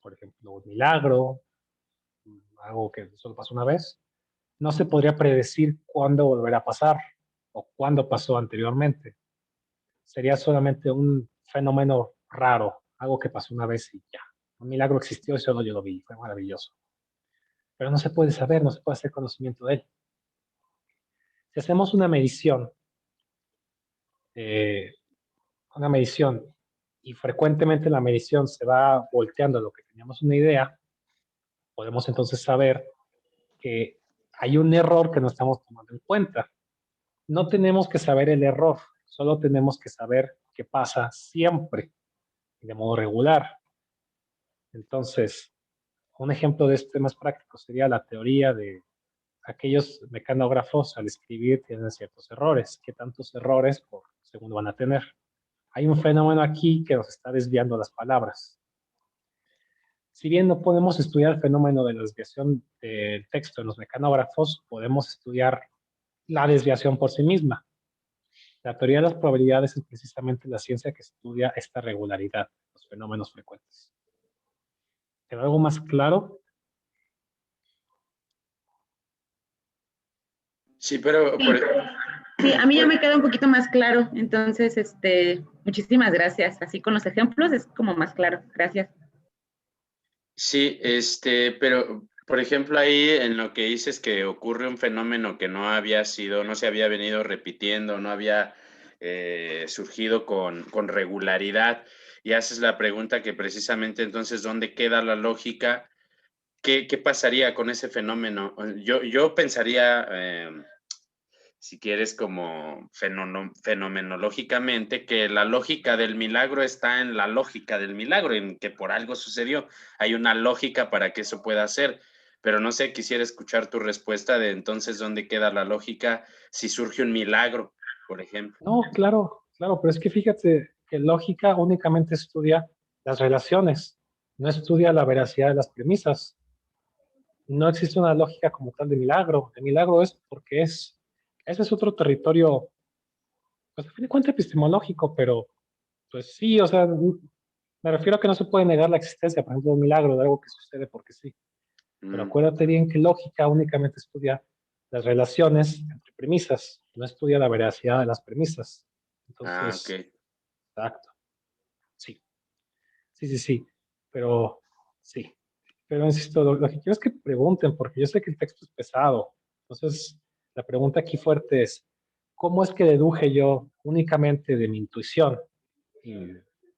por ejemplo, un milagro, algo que solo pasó una vez, no se podría predecir cuándo volverá a pasar o cuándo pasó anteriormente. Sería solamente un fenómeno raro, algo que pasó una vez y ya. Un milagro existió y solo yo lo vi, fue maravilloso. Pero no se puede saber, no se puede hacer conocimiento de él. Si hacemos eh, una medición y frecuentemente la medición se va volteando a lo que teníamos una idea, podemos entonces saber que hay un error que no estamos tomando en cuenta. No tenemos que saber el error, solo tenemos que saber qué pasa siempre, de modo regular. Entonces, un ejemplo de este más práctico sería la teoría de aquellos mecanógrafos al escribir tienen ciertos errores. ¿Qué tantos errores por segundo van a tener? Hay un fenómeno aquí que nos está desviando las palabras. Si bien no podemos estudiar el fenómeno de la desviación del texto en los mecanógrafos, podemos estudiar la desviación por sí misma. La teoría de las probabilidades es precisamente la ciencia que estudia esta regularidad, los fenómenos frecuentes. ¿Quedó algo más claro? Sí, pero Sí, a mí ya me queda un poquito más claro. Entonces, muchísimas gracias. Así con los ejemplos es como más claro. Gracias. sí, pero por ejemplo ahí en lo que dices que ocurre un fenómeno que no se había venido repitiendo, no había surgido con regularidad, y haces la pregunta que precisamente entonces, ¿dónde queda la lógica? ¿Qué pasaría con ese fenómeno? Yo pensaría, si quieres, como fenomenológicamente, que la lógica del milagro está en la lógica del milagro, en que por algo sucedió. Hay una lógica para que eso pueda ser, pero no sé, quisiera escuchar tu respuesta de entonces dónde queda la lógica si surge un milagro, por ejemplo. No, claro, claro, pero es que fíjate que lógica únicamente estudia las relaciones, no estudia la veracidad de las premisas. No existe una lógica como tal de milagro. El milagro es porque es. Ese es otro territorio, pues a fin de cuentas epistemológico, pero pues sí, o sea, me refiero a que no se puede negar la existencia, por ejemplo, de un milagro, de algo que sucede porque sí. Pero Mm. acuérdate bien que lógica únicamente estudia las relaciones entre premisas, no estudia la veracidad de las premisas. Ah, ok. Entonces, exacto. Sí, sí, sí, sí. Pero, sí. Pero insisto, lo que quiero es que pregunten, porque yo sé que el texto es pesado. Entonces, la pregunta aquí fuerte es, ¿cómo es que deduje yo únicamente de mi intuición y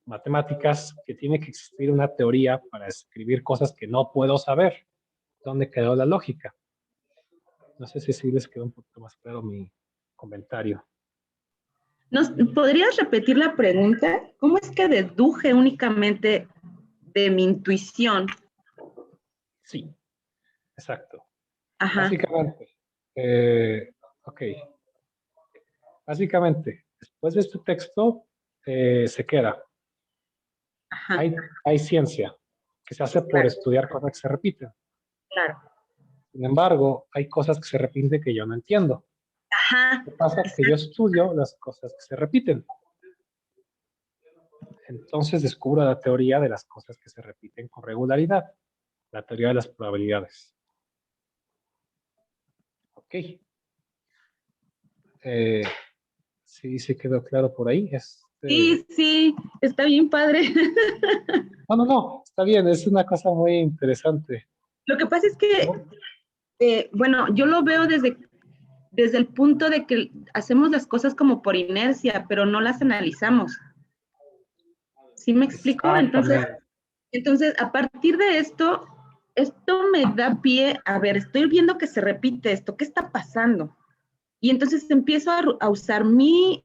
matemáticas que tiene que existir una teoría para escribir cosas que no puedo saber? ¿Dónde quedó la lógica? No sé si sí les quedó un poquito más claro mi comentario. ¿Podrías repetir la pregunta? ¿Cómo es que deduje únicamente de mi intuición? Sí, exacto. Ajá, Básicamente, ok, básicamente, después de este texto se queda. ajá, Hay ciencia que se hace por claro, estudiar cosas que se repiten. claro. Sin embargo, hay cosas que se repiten que yo no entiendo. Ajá, ¿Qué pasa? Que yo estudio las cosas que se repiten. Entonces descubro la teoría de las cosas que se repiten con regularidad, la teoría de las probabilidades. Ok. Sí, sí quedó claro por ahí. sí, sí, está bien padre. No, no, no, está bien, es una cosa muy interesante. Lo que pasa es que, ¿No? bueno, yo lo veo desde el punto de que hacemos las cosas como por inercia, pero no las analizamos. ¿Sí me explico? Exactamente. Entonces, a partir de esto me da pie, a ver, estoy viendo que se repite esto, ¿qué está pasando? Y entonces empiezo a usar mi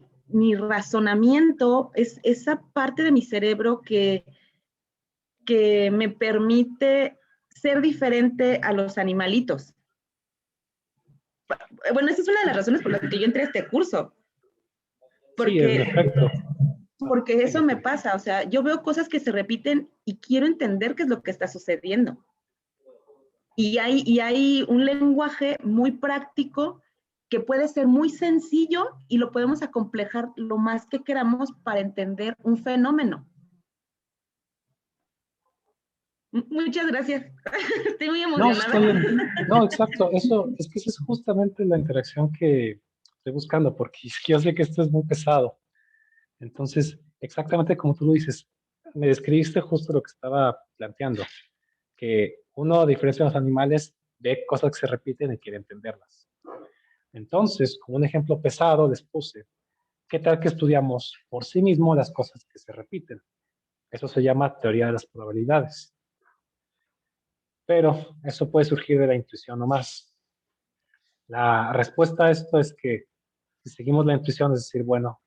razonamiento, es esa parte de mi cerebro que me permite ser diferente a los animalitos. Bueno, esa es una de las razones por las que yo entré a este curso, Sí, en porque, efecto. porque eso Sigue, me sigue. pasa, o sea, yo veo cosas que se repiten y quiero entender qué es lo que está sucediendo. Y hay un lenguaje muy práctico que puede ser muy sencillo y lo podemos acomplejar lo más que queramos para entender un fenómeno. Muchas gracias. Estoy muy No, emocionada. está bien. No, exacto. Eso, es que esa es justamente la interacción que estoy buscando, porque yo sé que esto es muy pesado. Entonces, exactamente como tú lo dices, me describiste justo lo que estaba planteando, que uno, a diferencia de los animales, ve cosas que se repiten y quiere entenderlas. Entonces, como un ejemplo pesado, les puse, ¿qué tal que estudiamos por sí mismo las cosas que se repiten? Eso se llama teoría de las probabilidades. Pero eso puede surgir de la intuición nomás. La respuesta a esto es que si seguimos la intuición, es decir, bueno,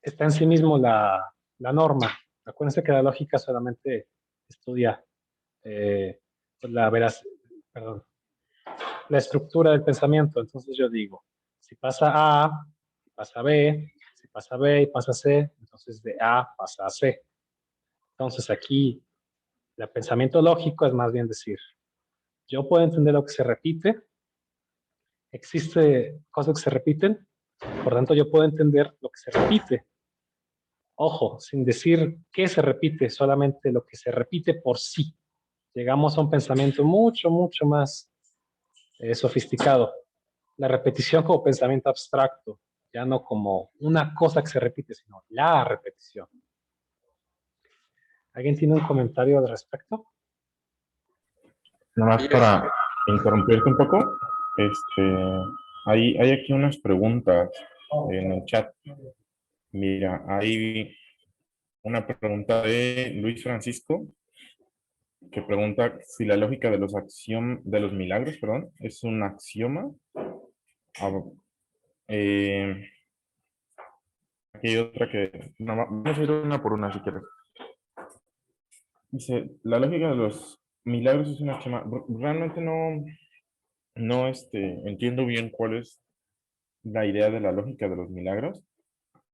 está en sí mismo la norma. Acuérdense que la lógica solamente estudia pues perdón, la estructura del pensamiento. Entonces yo digo, si pasa A, pasa B, si pasa B y pasa C, entonces de A pasa a C. Entonces aquí el pensamiento lógico es más bien decir, yo puedo entender lo que se repite, existe cosas que se repiten, por tanto yo puedo entender lo que se repite. Ojo, sin decir qué se repite, solamente lo que se repite por sí. Llegamos a un pensamiento mucho, mucho más sofisticado. la repetición como pensamiento abstracto, ya no como una cosa que se repite, sino la repetición. ¿Alguien tiene un comentario al respecto? Nada más para interrumpirte un poco, hay aquí unas preguntas en el chat. Mira, hay una pregunta de Luis Francisco que pregunta si la lógica de de los milagros, perdón, es un axioma. Eh, Aquí hay otra que vamos a ir una por una si quieres. Dice, la lógica de los milagros es un axioma. Realmente no entiendo bien cuál es la idea de la lógica de los milagros.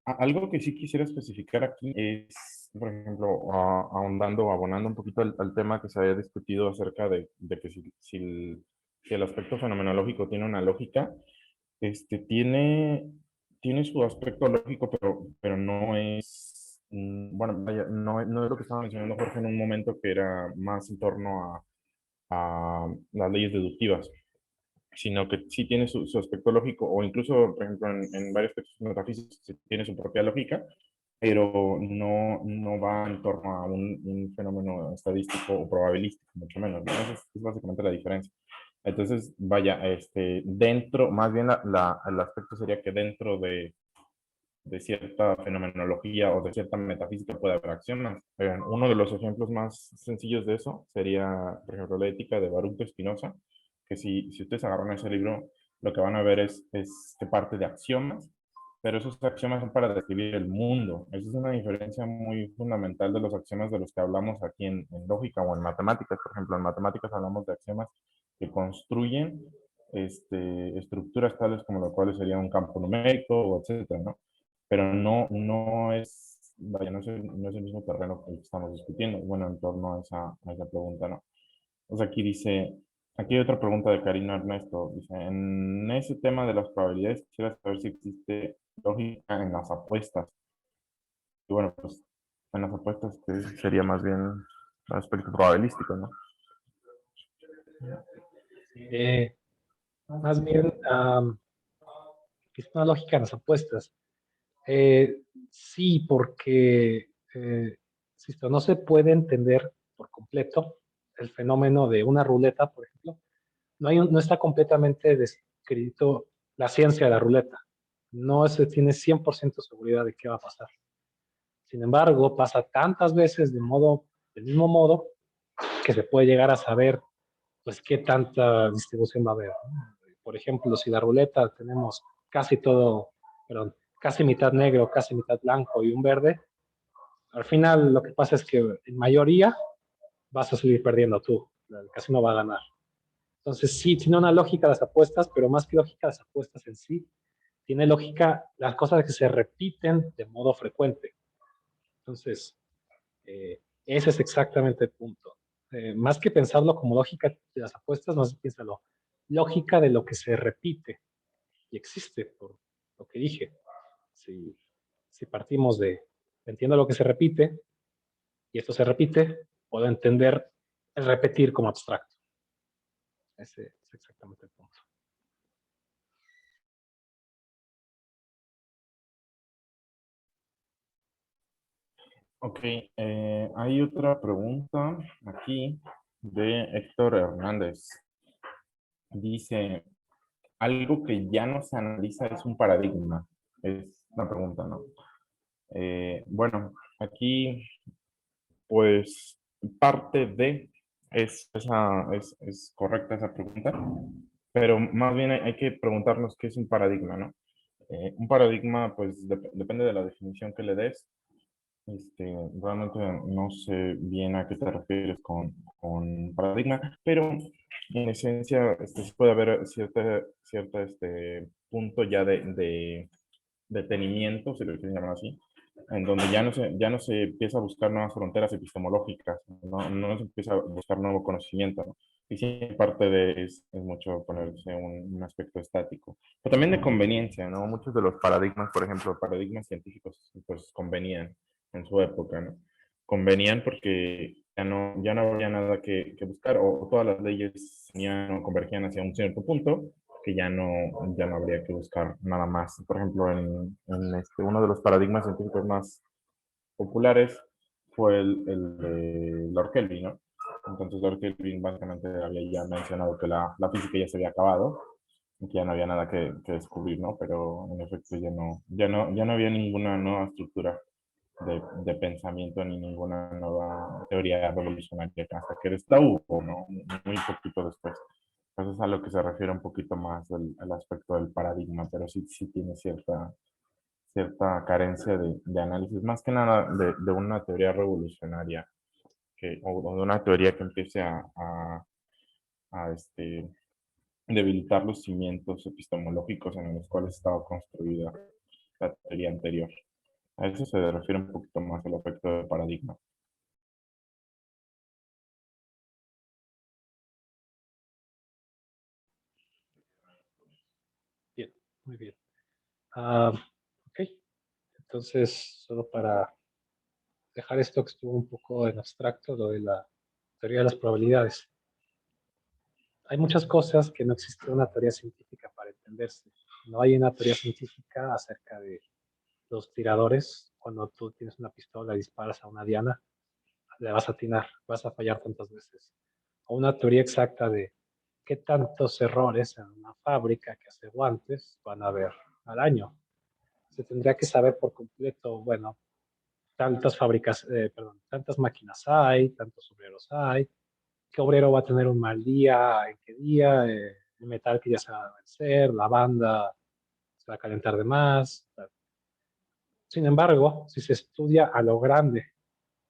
Algo que sí quisiera especificar aquí es, por ejemplo, ahondando o abonando un poquito al tema que se había discutido acerca de que si el aspecto fenomenológico tiene una lógica, tiene su aspecto lógico, pero no es, bueno, vaya, no es lo que estaba mencionando Jorge en un momento que era más en torno a las leyes deductivas, sino que sí tiene su aspecto lógico, o incluso, por ejemplo, en varios textos metafísicos sí tiene su propia lógica, pero no va en torno a un fenómeno estadístico o probabilístico, mucho menos, ¿no? Esa es básicamente la diferencia. Entonces, vaya, dentro, más bien el aspecto sería que dentro de cierta fenomenología o de cierta metafísica puede haber axiomas. Uno de los ejemplos más sencillos de eso sería, por ejemplo, la ética de Baruch de Spinoza, que si ustedes agarran ese libro, lo que van a ver es que parte de axiomas, pero esos axiomas son para describir el mundo. Esa es una diferencia muy fundamental de los axiomas de los que hablamos aquí en lógica o en matemáticas. Por ejemplo, en matemáticas hablamos de axiomas que construyen estructuras tales como lo cual sería un campo numérico, o etcétera, ¿no? Pero no es, vaya, no es el mismo terreno que estamos discutiendo. Bueno, en torno a esa pregunta, ¿no? O sea, aquí hay otra pregunta de Karina Ernesto. Dice, en ese tema de las probabilidades, quisiera saber si existe lógica en las apuestas. Y bueno, pues en las apuestas que sería más bien un aspecto probabilístico, ¿no? Más bien, es una lógica en las apuestas. Sí, porque insisto, no se puede entender por completo el fenómeno de una ruleta, por ejemplo. No está completamente descrito la ciencia de la ruleta. No se tiene 100% seguridad de qué va a pasar. Sin embargo, pasa tantas veces del mismo modo que se puede llegar a saber pues qué tanta distribución va a haber, ¿no? Por ejemplo, si la ruleta tenemos casi mitad negro, casi mitad blanco y un verde, al final lo que pasa es que en mayoría vas a seguir perdiendo tú, el casino va a ganar. Entonces sí, tiene una lógica las apuestas, pero más que lógica las apuestas en sí, tiene lógica las cosas que se repiten de modo frecuente. Entonces, ese es exactamente el punto. Más que pensarlo como lógica de las apuestas, más piénsalo, lógica de lo que se repite y existe, por lo que dije. Si partimos entiendo lo que se repite, y esto se repite, puedo entender el repetir como abstracto. Ese es exactamente el punto. Ok, hay otra pregunta aquí de Héctor Hernández. Dice, algo que ya no se analiza es un paradigma. Es una pregunta, ¿no? Bueno, aquí, pues, parte de, es correcta esa pregunta, pero más bien hay que preguntarnos qué es un paradigma, ¿no? Un paradigma, pues, depende de la definición que le des. Realmente no sé bien a qué te refieres con paradigma, pero en esencia sí puede haber cierta punto ya de detenimiento, si lo quieren llamar así, en donde ya no se empieza a buscar nuevas fronteras epistemológicas, no se empieza a buscar nuevo conocimiento, ¿no? Y sí, parte es mucho ponerse un aspecto estático, pero también de conveniencia, ¿no? Muchos de los paradigmas, por ejemplo, paradigmas científicos, pues convenían en su época, ¿no? Convenían porque ya no había nada que buscar, o todas las leyes o convergían hacia un cierto punto, que ya no habría que buscar nada más. Por ejemplo, uno de los paradigmas científicos más populares fue el de Lord Kelvin, ¿no? Entonces Lord Kelvin básicamente había ya mencionado que la física ya se había acabado y que ya no había nada que descubrir, ¿no? Pero en efecto ya no había ninguna nueva estructura de pensamiento ni ninguna nueva teoría revolucionaria hasta que esta hubo, ¿no? Muy poquito después. Entonces a lo que se refiere un poquito más el aspecto del paradigma, pero sí tiene cierta carencia de análisis, más que nada de una teoría revolucionaria o de una teoría que empiece a debilitar los cimientos epistemológicos en los cuales estaba construida la teoría anterior. A eso se refiere un poquito más el efecto de paradigma. Bien, muy bien. Ok, entonces, solo para dejar esto que estuvo un poco en abstracto, lo de la teoría de las probabilidades. Hay muchas cosas que no existe una teoría científica para entenderse. No hay una teoría científica acerca de los tiradores. Cuando tú tienes una pistola y disparas a una diana, le vas a atinar, vas a fallar tantas veces. O una teoría exacta de qué tantos errores en una fábrica que hace guantes van a haber al año. Se tendría que saber por completo, bueno, tantas fábricas, perdón, tantas máquinas hay, tantos obreros hay, qué obrero va a tener un mal día, en qué día, el metal que ya se va a vencer, la banda se va a calentar de más. Sin embargo, si se estudia a lo grande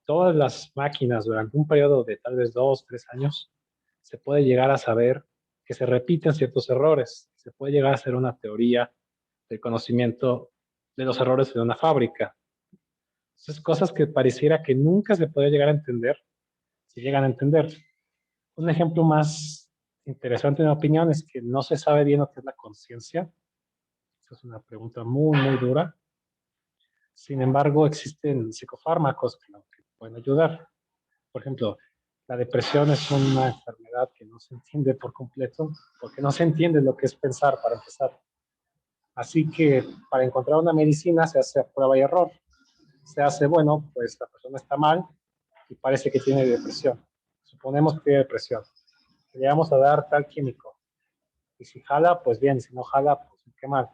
todas las máquinas durante un periodo de tal vez 2, 3 años, se puede llegar a saber que se repiten ciertos errores. Se puede llegar a hacer una teoría del conocimiento de los errores de una fábrica. Esas cosas que pareciera que nunca se puede llegar a entender, se llegan a entender. Un ejemplo más interesante, en mi opinión, es que no se sabe bien lo que es la conciencia. Esa es una pregunta muy, muy dura. Sin embargo, existen psicofármacos que pueden ayudar. Por ejemplo, la depresión es una enfermedad que no se entiende por completo, porque no se entiende lo que es pensar para empezar. Así que para encontrar una medicina se hace prueba y error. Se hace, bueno, pues la persona está mal y parece que tiene depresión. Suponemos que tiene depresión. Le vamos a dar tal químico. Y si jala, pues bien. Si no jala, pues qué mal.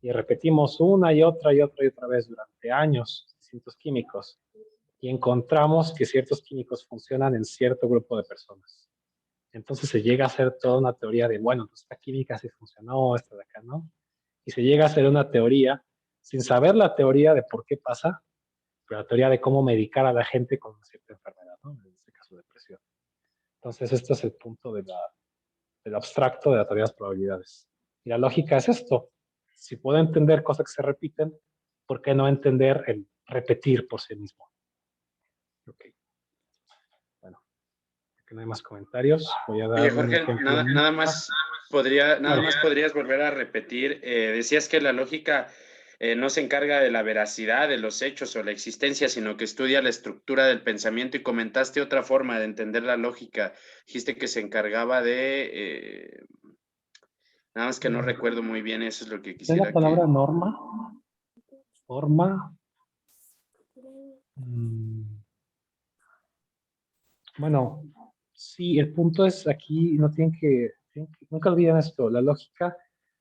Y repetimos una y otra y otra y otra vez durante años distintos químicos. Y encontramos que ciertos químicos funcionan en cierto grupo de personas. Entonces se llega a hacer toda una teoría de, bueno, pues esta química sí funcionó, esta de acá no. Y se llega a hacer una teoría sin saber la teoría de por qué pasa, pero la teoría de cómo medicar a la gente con una cierta enfermedad, ¿no? En este caso, depresión. Entonces, este es el punto del abstracto de la teoría de las probabilidades. Y la lógica es esto. Si puedo entender cosas que se repiten, ¿por qué no entender el repetir por sí mismo? Ok. Bueno, que no hay más comentarios. Voy a dar Oye, un Jorge, ejemplo. nada más podrías volver a repetir. Decías que la lógica no se encarga de la veracidad de los hechos o la existencia, sino que estudia la estructura del pensamiento y comentaste otra forma de entender la lógica. Dijiste que se encargaba de... nada más que no recuerdo muy bien, eso es lo que ¿Es la quisiera palabra que... norma? Forma. Mm, Bueno, sí, el punto es aquí, no nunca olviden esto, la lógica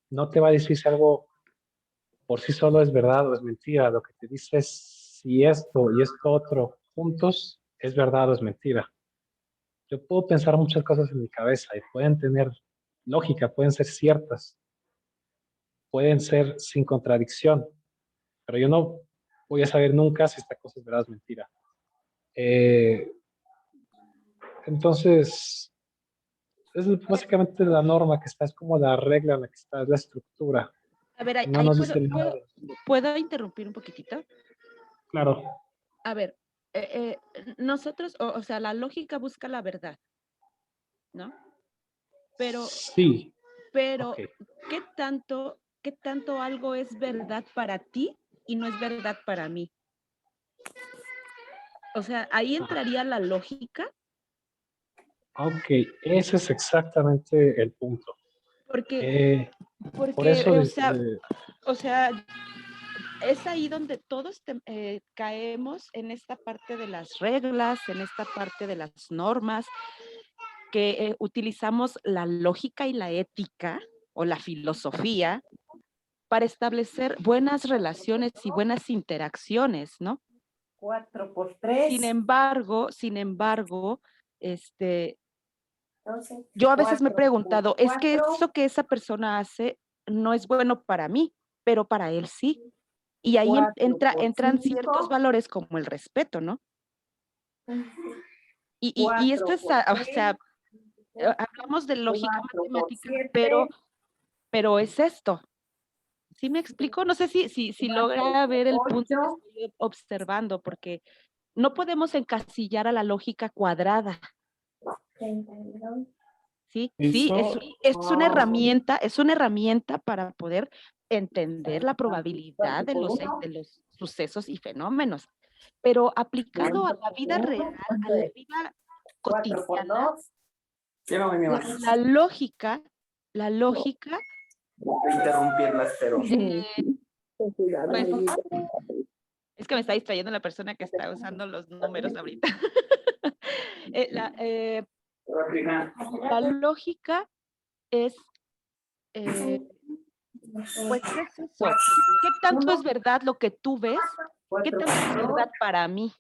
no te va a decir si algo por sí solo es verdad o es mentira, lo que te dice es si esto y esto otro juntos es verdad o es mentira. Yo puedo pensar muchas cosas en mi cabeza y pueden tener lógica, pueden ser ciertas, pueden ser sin contradicción, pero yo no voy a saber nunca si esta cosa es verdad o es mentira. Eh, entonces, es básicamente la norma que está, es como la regla en la que está, es la estructura. A ver, No ahí nos dice nada. ¿puedo interrumpir un poquitito? Claro, A ver, nosotros, o sea, la lógica busca la verdad, ¿no? Pero, sí, pero, ok. qué tanto algo es verdad para ti y no es verdad para mí? O sea, ahí entraría la lógica. Ok, ese es exactamente el punto. Porque, Por eso, o sea, es ahí donde todos caemos en esta parte de las reglas, en esta parte de las normas, que utilizamos la lógica y la ética o la filosofía para establecer buenas relaciones y buenas interacciones, ¿no? 4 por 3. Sin embargo, yo a veces me he preguntado, es que eso que esa persona hace no es bueno para mí, pero para él sí. Y ahí entran ciertos valores como el respeto, ¿no? Y esto es, o sea, hablamos de lógica matemática, pero es esto. ¿Sí me explico? No sé si logra ver el punto que estoy observando, porque no podemos encasillar a la lógica cuadrada. Sí, es una herramienta para poder entender la probabilidad de los sucesos y fenómenos, pero aplicado a la vida real, a la vida cotidiana, la lógica, Interrumpirlas, pero... pues, es que me está distrayendo la persona que está usando los números ahorita. La lógica es, pues, ¿qué es eso? ¿Qué tanto es verdad lo que tú ves? ¿Qué tanto es verdad para mí?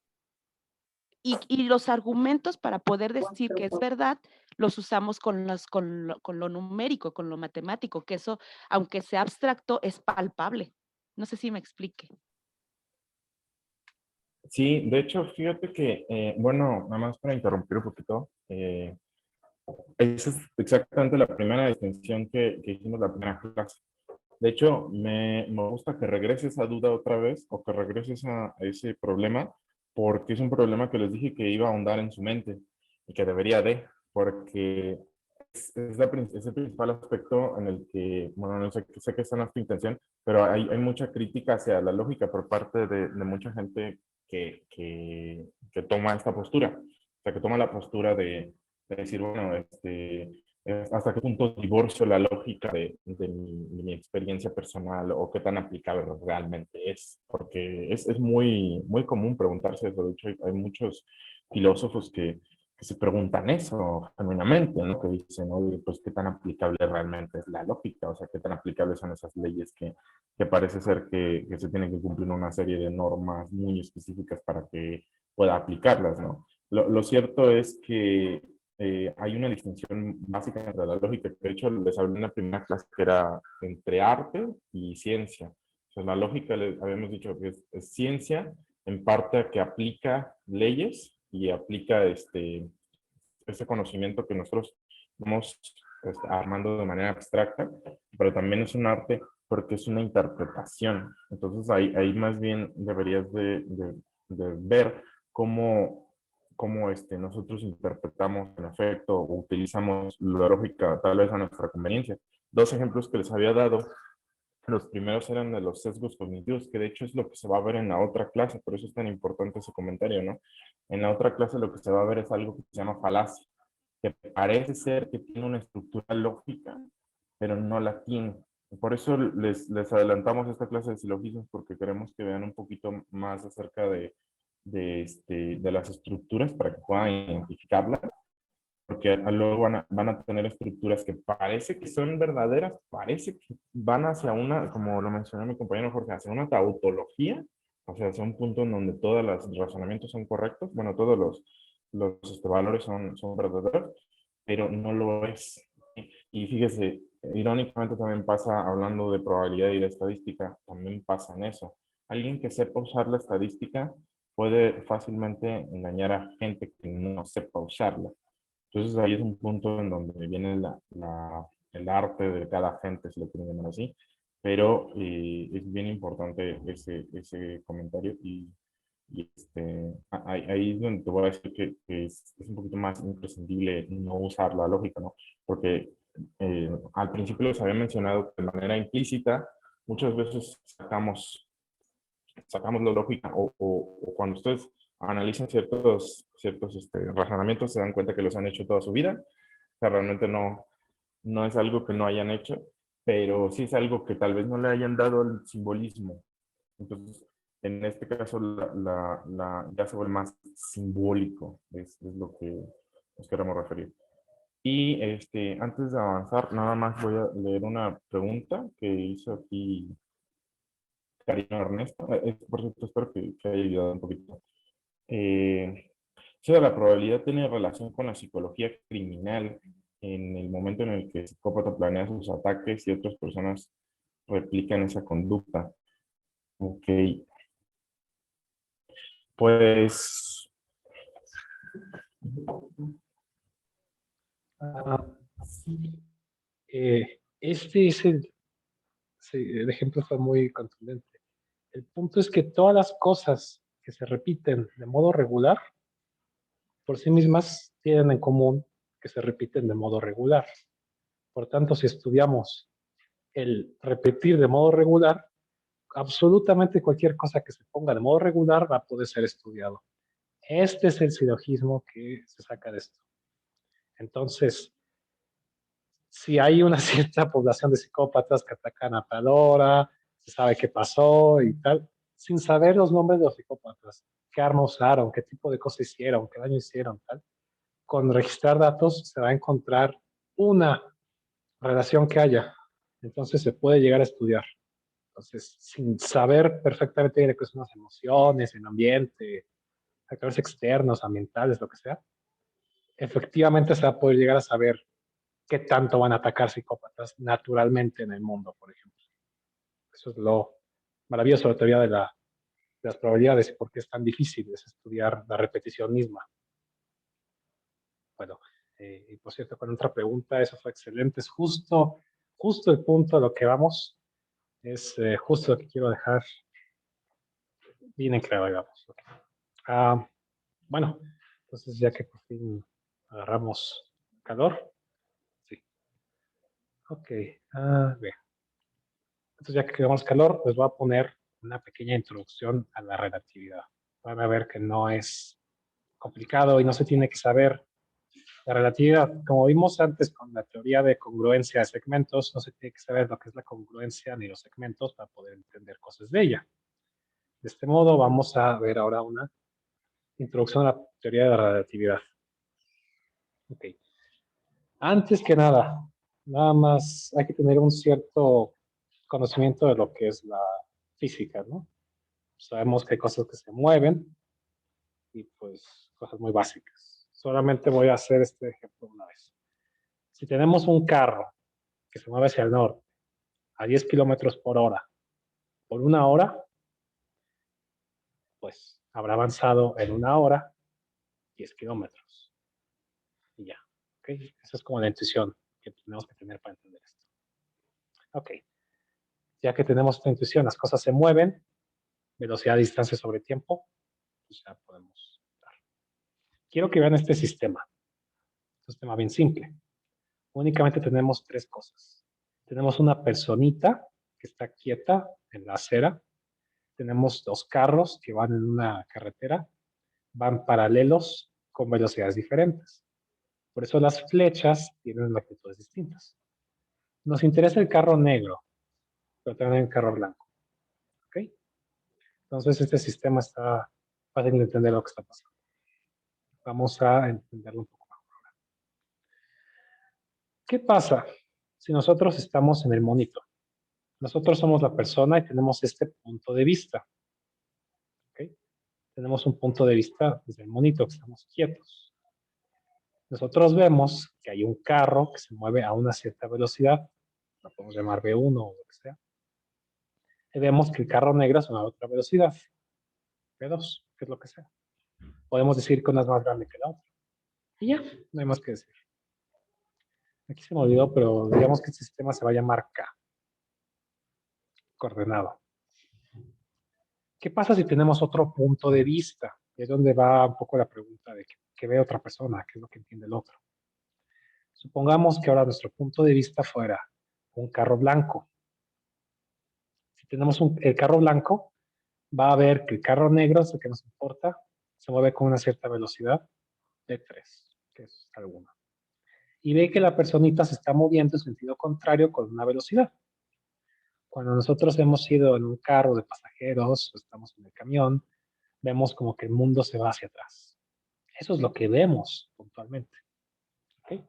Y los argumentos para poder decir que es verdad, los usamos con lo numérico, con lo matemático, que eso, aunque sea abstracto, es palpable. No sé si me explique. Sí, de hecho, fíjate que, bueno, nada más para interrumpir un poquito, esa es exactamente la primera distinción que hicimos la primera clase. De hecho, me gusta que regrese esa duda otra vez o que regrese a ese problema, porque es un problema que les dije que iba a ahondar en su mente y que debería de, porque es el principal aspecto en el que, bueno, no sé, sé que esa no es tu intención, pero hay mucha crítica hacia la lógica por parte de mucha gente que toma esta postura, o sea, que toma la postura de decir, bueno, hasta qué punto divorcio la lógica de mi experiencia personal o qué tan aplicable realmente es, porque es muy, muy común preguntarse eso. De hecho, hay muchos filósofos que se preguntan eso genuinamente, ¿no? Que dicen, oye, pues qué tan aplicable realmente es la lógica, o sea, qué tan aplicables son esas leyes que parece ser que se tienen que cumplir una serie de normas muy específicas para que pueda aplicarlas, ¿no? Lo cierto es que hay una distinción básica entre la lógica. De hecho, les hablé en la primera clase que era entre arte y ciencia. O sea, la lógica, les habíamos dicho que es ciencia en parte a que aplica leyes y aplica ese conocimiento que nosotros vamos armando de manera abstracta, pero también es un arte porque es una interpretación. Entonces ahí más bien deberías de ver cómo nosotros interpretamos en efecto o utilizamos la lógica tal vez a nuestra conveniencia. Dos ejemplos que les había dado, los primeros eran de los sesgos cognitivos, que de hecho es lo que se va a ver en la otra clase, por eso es tan importante ese comentario, ¿no? En la otra clase lo que se va a ver es algo que se llama falacia, que parece ser que tiene una estructura lógica, pero no la tiene. Por eso les adelantamos esta clase de silogismos, porque queremos que vean un poquito más acerca de las estructuras para que puedan identificarlas, porque luego van a tener estructuras que parece que son verdaderas, parece que van hacia una, como lo mencionó mi compañero Jorge, hacia una tautología, o sea, hacia un punto en donde todos los razonamientos son correctos, bueno, todos los valores son verdaderos, pero no lo es. Y fíjese, irónicamente también pasa, hablando de probabilidad y de estadística, también pasa en eso. Alguien que sepa usar la estadística puede fácilmente engañar a gente que no sepa usarla. Entonces ahí es un punto en donde viene el arte de cada gente, si lo quieren llamar así, pero es bien importante ese comentario ahí es donde te voy a decir que es un poquito más imprescindible no usar la lógica, ¿no? Porque al principio les había mencionado que de manera implícita muchas veces sacamos la lógica o cuando ustedes analizan ciertos razonamientos se dan cuenta que los han hecho toda su vida. O sea, realmente no No es algo que no hayan hecho, pero sí es algo que tal vez no le hayan dado el simbolismo. Entonces, en este caso, ya se vuelve más simbólico, es lo que nos queremos referir. Y antes de avanzar, nada más voy a leer una pregunta que hizo aquí Karina Ernesto. Por cierto, espero que haya ayudado un poquito. Si la probabilidad tiene relación con la psicología criminal en el momento en el que el psicópata planea sus ataques y otras personas replican esa conducta. Ok. Pues Sí. Este es el ejemplo fue muy contundente. El punto es que todas las cosas que se repiten de modo regular, por sí mismas, tienen en común que se repiten de modo regular. Por tanto, si estudiamos el repetir de modo regular, absolutamente cualquier cosa que se ponga de modo regular va a poder ser estudiado. Este es el silogismo que se saca de esto. Entonces, si hay una cierta población de psicópatas que atacan a tal hora, se sabe qué pasó y tal, sin saber los nombres de los psicópatas, qué arma usaron, qué tipo de cosas hicieron, qué daño hicieron, tal, con registrar datos se va a encontrar una relación que haya. Entonces se puede llegar a estudiar. Entonces, sin saber perfectamente de qué son las emociones, el ambiente, factores externos, ambientales, lo que sea, efectivamente se va a poder llegar a saber qué tanto van a atacar psicópatas naturalmente en el mundo, por ejemplo. Eso es lo maravilloso de la teoría de las probabilidades y por qué es tan difícil es estudiar la repetición misma. Bueno, y por cierto, con otra pregunta, eso fue excelente. Es justo el punto de lo que vamos. Es justo lo que quiero dejar bien en claro, digamos. Okay. Bueno, entonces ya que por fin agarramos calor. Sí. Ok. Bien. Entonces ya que agarramos calor, les voy a poner una pequeña introducción a la relatividad. Van a ver que no es complicado y no se tiene que saber la relatividad. Como vimos antes con la teoría de congruencia de segmentos, no se tiene que saber lo que es la congruencia ni los segmentos para poder entender cosas de ella. De este modo, vamos a ver ahora una introducción a la teoría de la relatividad. Ok. Antes que nada más hay que tener un cierto conocimiento de lo que es la física, ¿no? Sabemos que hay cosas que se mueven y pues cosas muy básicas. Solamente voy a hacer este ejemplo una vez. Si tenemos un carro que se mueve hacia el norte a 10 kilómetros por hora por una hora, pues habrá avanzado en una hora 10 kilómetros. Y ya. ¿Okay? Esa es como la intuición que tenemos que tener para entender esto. Ok. Ya que tenemos esta intuición, las cosas se mueven, velocidad, distancia sobre tiempo, pues ya podemos dar. Quiero que vean este sistema. Es un sistema bien simple. Únicamente tenemos tres cosas. Tenemos una personita que está quieta en la acera. Tenemos dos carros que van en una carretera. Van paralelos con velocidades diferentes. Por eso las flechas tienen magnitudes distintas. Nos interesa el carro negro, pero también el carro blanco. ¿Ok? Entonces este sistema está fácil de entender lo que está pasando. Vamos a entenderlo un poco más. ¿Qué pasa si nosotros estamos en el monito? Nosotros somos la persona y tenemos este punto de vista. ¿Okay? Tenemos un punto de vista desde el monito, que estamos quietos. Nosotros vemos que hay un carro que se mueve a una cierta velocidad, lo podemos llamar B1 o lo que sea. Y vemos que el carro negro se mueve a otra velocidad, B2, que es lo que sea. Podemos decir que una es más grande que la otra. Y ya, no hay más que decir. Aquí se me olvidó, pero digamos que el sistema se va a llamar K. Coordenado. ¿Qué pasa si tenemos otro punto de vista? Es donde va un poco la pregunta de qué ve otra persona, qué es lo que entiende el otro. Supongamos que ahora nuestro punto de vista fuera un carro blanco. Si tenemos el carro blanco, va a ver que el carro negro, es el que nos importa, se mueve con una cierta velocidad de 3, que es alguna. y ve que la personita se está moviendo en sentido contrario con una velocidad. Cuando nosotros hemos ido en un carro de pasajeros o estamos en el camión, vemos como que el mundo se va hacia atrás. Eso es lo que vemos puntualmente. ¿Ok?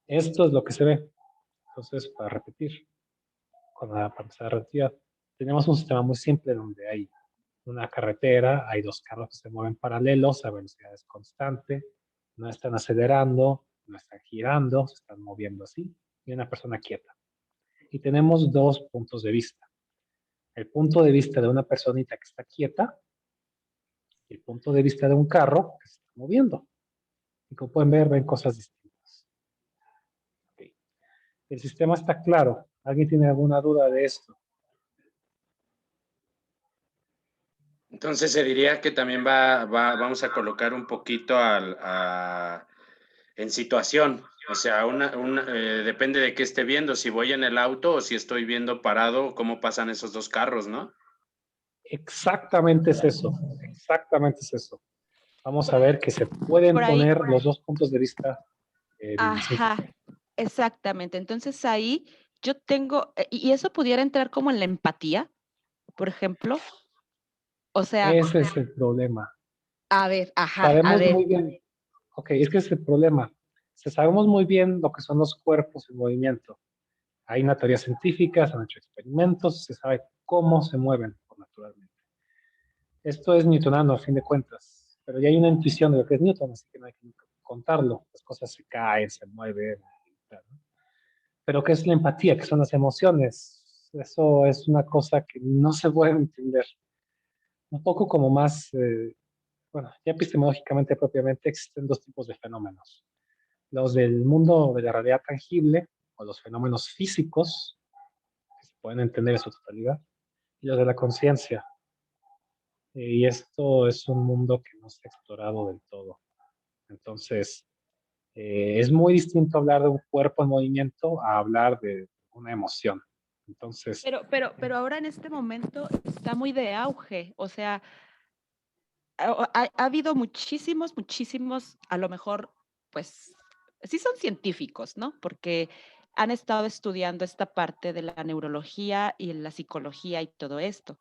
Esto es lo que se ve. Entonces, para repetir, para empezar a retirar, tenemos un sistema muy simple donde hay una carretera, hay dos carros que se mueven paralelos a velocidades constantes, no están acelerando, no están girando, se están moviendo así, y una persona quieta. Y tenemos dos puntos de vista. El punto de vista de una personita que está quieta y el punto de vista de un carro que se está moviendo. Y como pueden ver, ven cosas distintas. Okay. El sistema está claro. ¿Alguien tiene alguna duda de esto? Entonces se diría que también vamos a colocar un poquito en situación. O sea, depende de qué esté viendo, si voy en el auto o si estoy viendo parado, cómo pasan esos dos carros, ¿no? Exactamente es eso. Exactamente es eso. Vamos a ver que se pueden Por ahí. poner los dos puntos de vista en Ajá, exactamente. Entonces ahí yo tengo, y eso pudiera entrar como en la empatía, por ejemplo. O sea, ese es el problema. a ver, ajá, a Sabemos ver. muy bien, ok, es que es el problema. Sabemos muy bien lo que son los cuerpos en movimiento. Hay una teoría científica, se han hecho experimentos, se sabe cómo se mueven naturalmente. Esto es newtoniano a fin de cuentas, pero ya hay una intuición de lo que es Newton, así que no hay que contarlo. Las cosas se caen, se mueven. ¿No? Pero ¿qué es la empatía? ¿Qué son las emociones? Eso es una cosa que no se puede entender. Un poco como más, bueno, ya epistemológicamente propiamente existen dos tipos de fenómenos. Los del mundo de la realidad tangible, o los fenómenos físicos, que se pueden entender en su totalidad, y los de la conciencia. Y esto es un mundo que no se ha explorado del todo. Entonces, es muy distinto hablar de un cuerpo en movimiento a hablar de una emoción. Entonces, Pero ahora en este momento está muy de auge. O sea, ha habido muchísimos, a lo mejor, pues, sí son científicos, ¿no? Porque han estado estudiando esta parte de la neurología y la psicología y todo esto.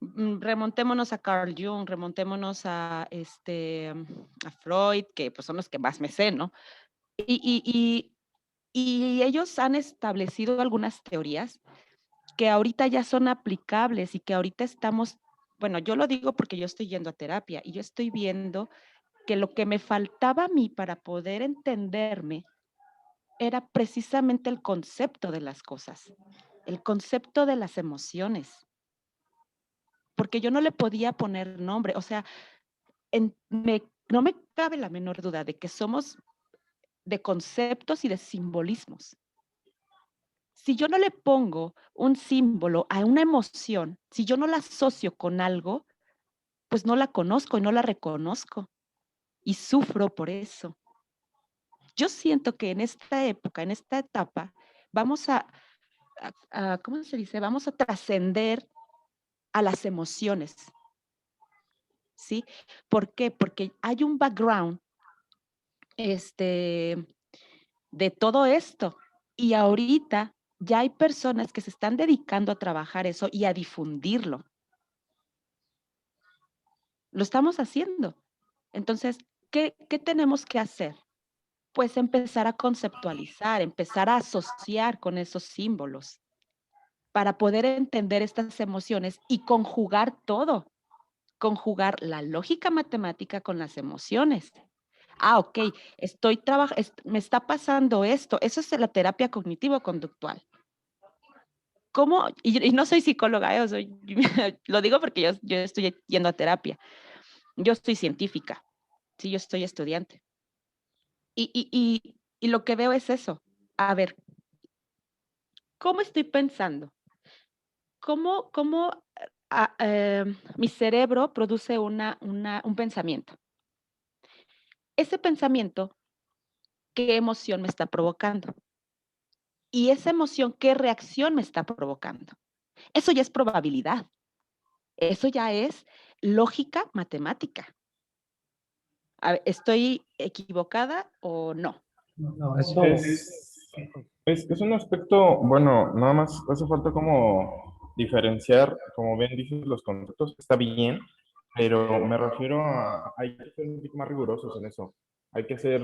Remontémonos a Carl Jung, remontémonos a Freud, que pues son los que más me sé, ¿no? Y ellos han establecido algunas teorías que ahorita ya son aplicables y que ahorita estamos, bueno, yo lo digo porque yo estoy yendo a terapia y yo estoy viendo que lo que me faltaba a mí para poder entenderme era precisamente el concepto de las cosas, el concepto de las emociones, porque yo no le podía poner nombre, o sea, no me cabe la menor duda de que somos de conceptos y de simbolismos. Si yo no le pongo un símbolo a una emoción, si yo no la asocio con algo, pues no la conozco y no la reconozco y sufro por eso. Yo siento que en esta época, en esta etapa, vamos ¿cómo se dice? Vamos a trascender a las emociones, ¿sí? ¿Por qué? Porque hay un background, de todo esto y ahorita ya hay personas que se están dedicando a trabajar eso y a difundirlo. Lo estamos haciendo. Entonces, ¿qué tenemos que hacer? Pues empezar a conceptualizar, empezar a asociar con esos símbolos para poder entender estas emociones y conjugar todo, conjugar la lógica matemática con las emociones. Ok, me está pasando esto. Eso es la terapia cognitivo-conductual. ¿Cómo? Y no soy psicóloga, lo digo porque yo estoy yendo a terapia. Yo soy científica, sí, yo estoy estudiante. Y lo que veo es eso. A ver, ¿cómo estoy pensando? ¿Cómo mi cerebro produce un pensamiento? Ese pensamiento, ¿qué emoción me está provocando? Y esa emoción, ¿qué reacción me está provocando? Eso ya es probabilidad. Eso ya es lógica matemática. A ver, ¿estoy equivocada o no? No, eso, Es un aspecto, bueno, nada más hace falta como diferenciar, como bien dices, los conceptos, está bien, pero me refiero a, hay que ser un poquito más rigurosos en eso, hay que ser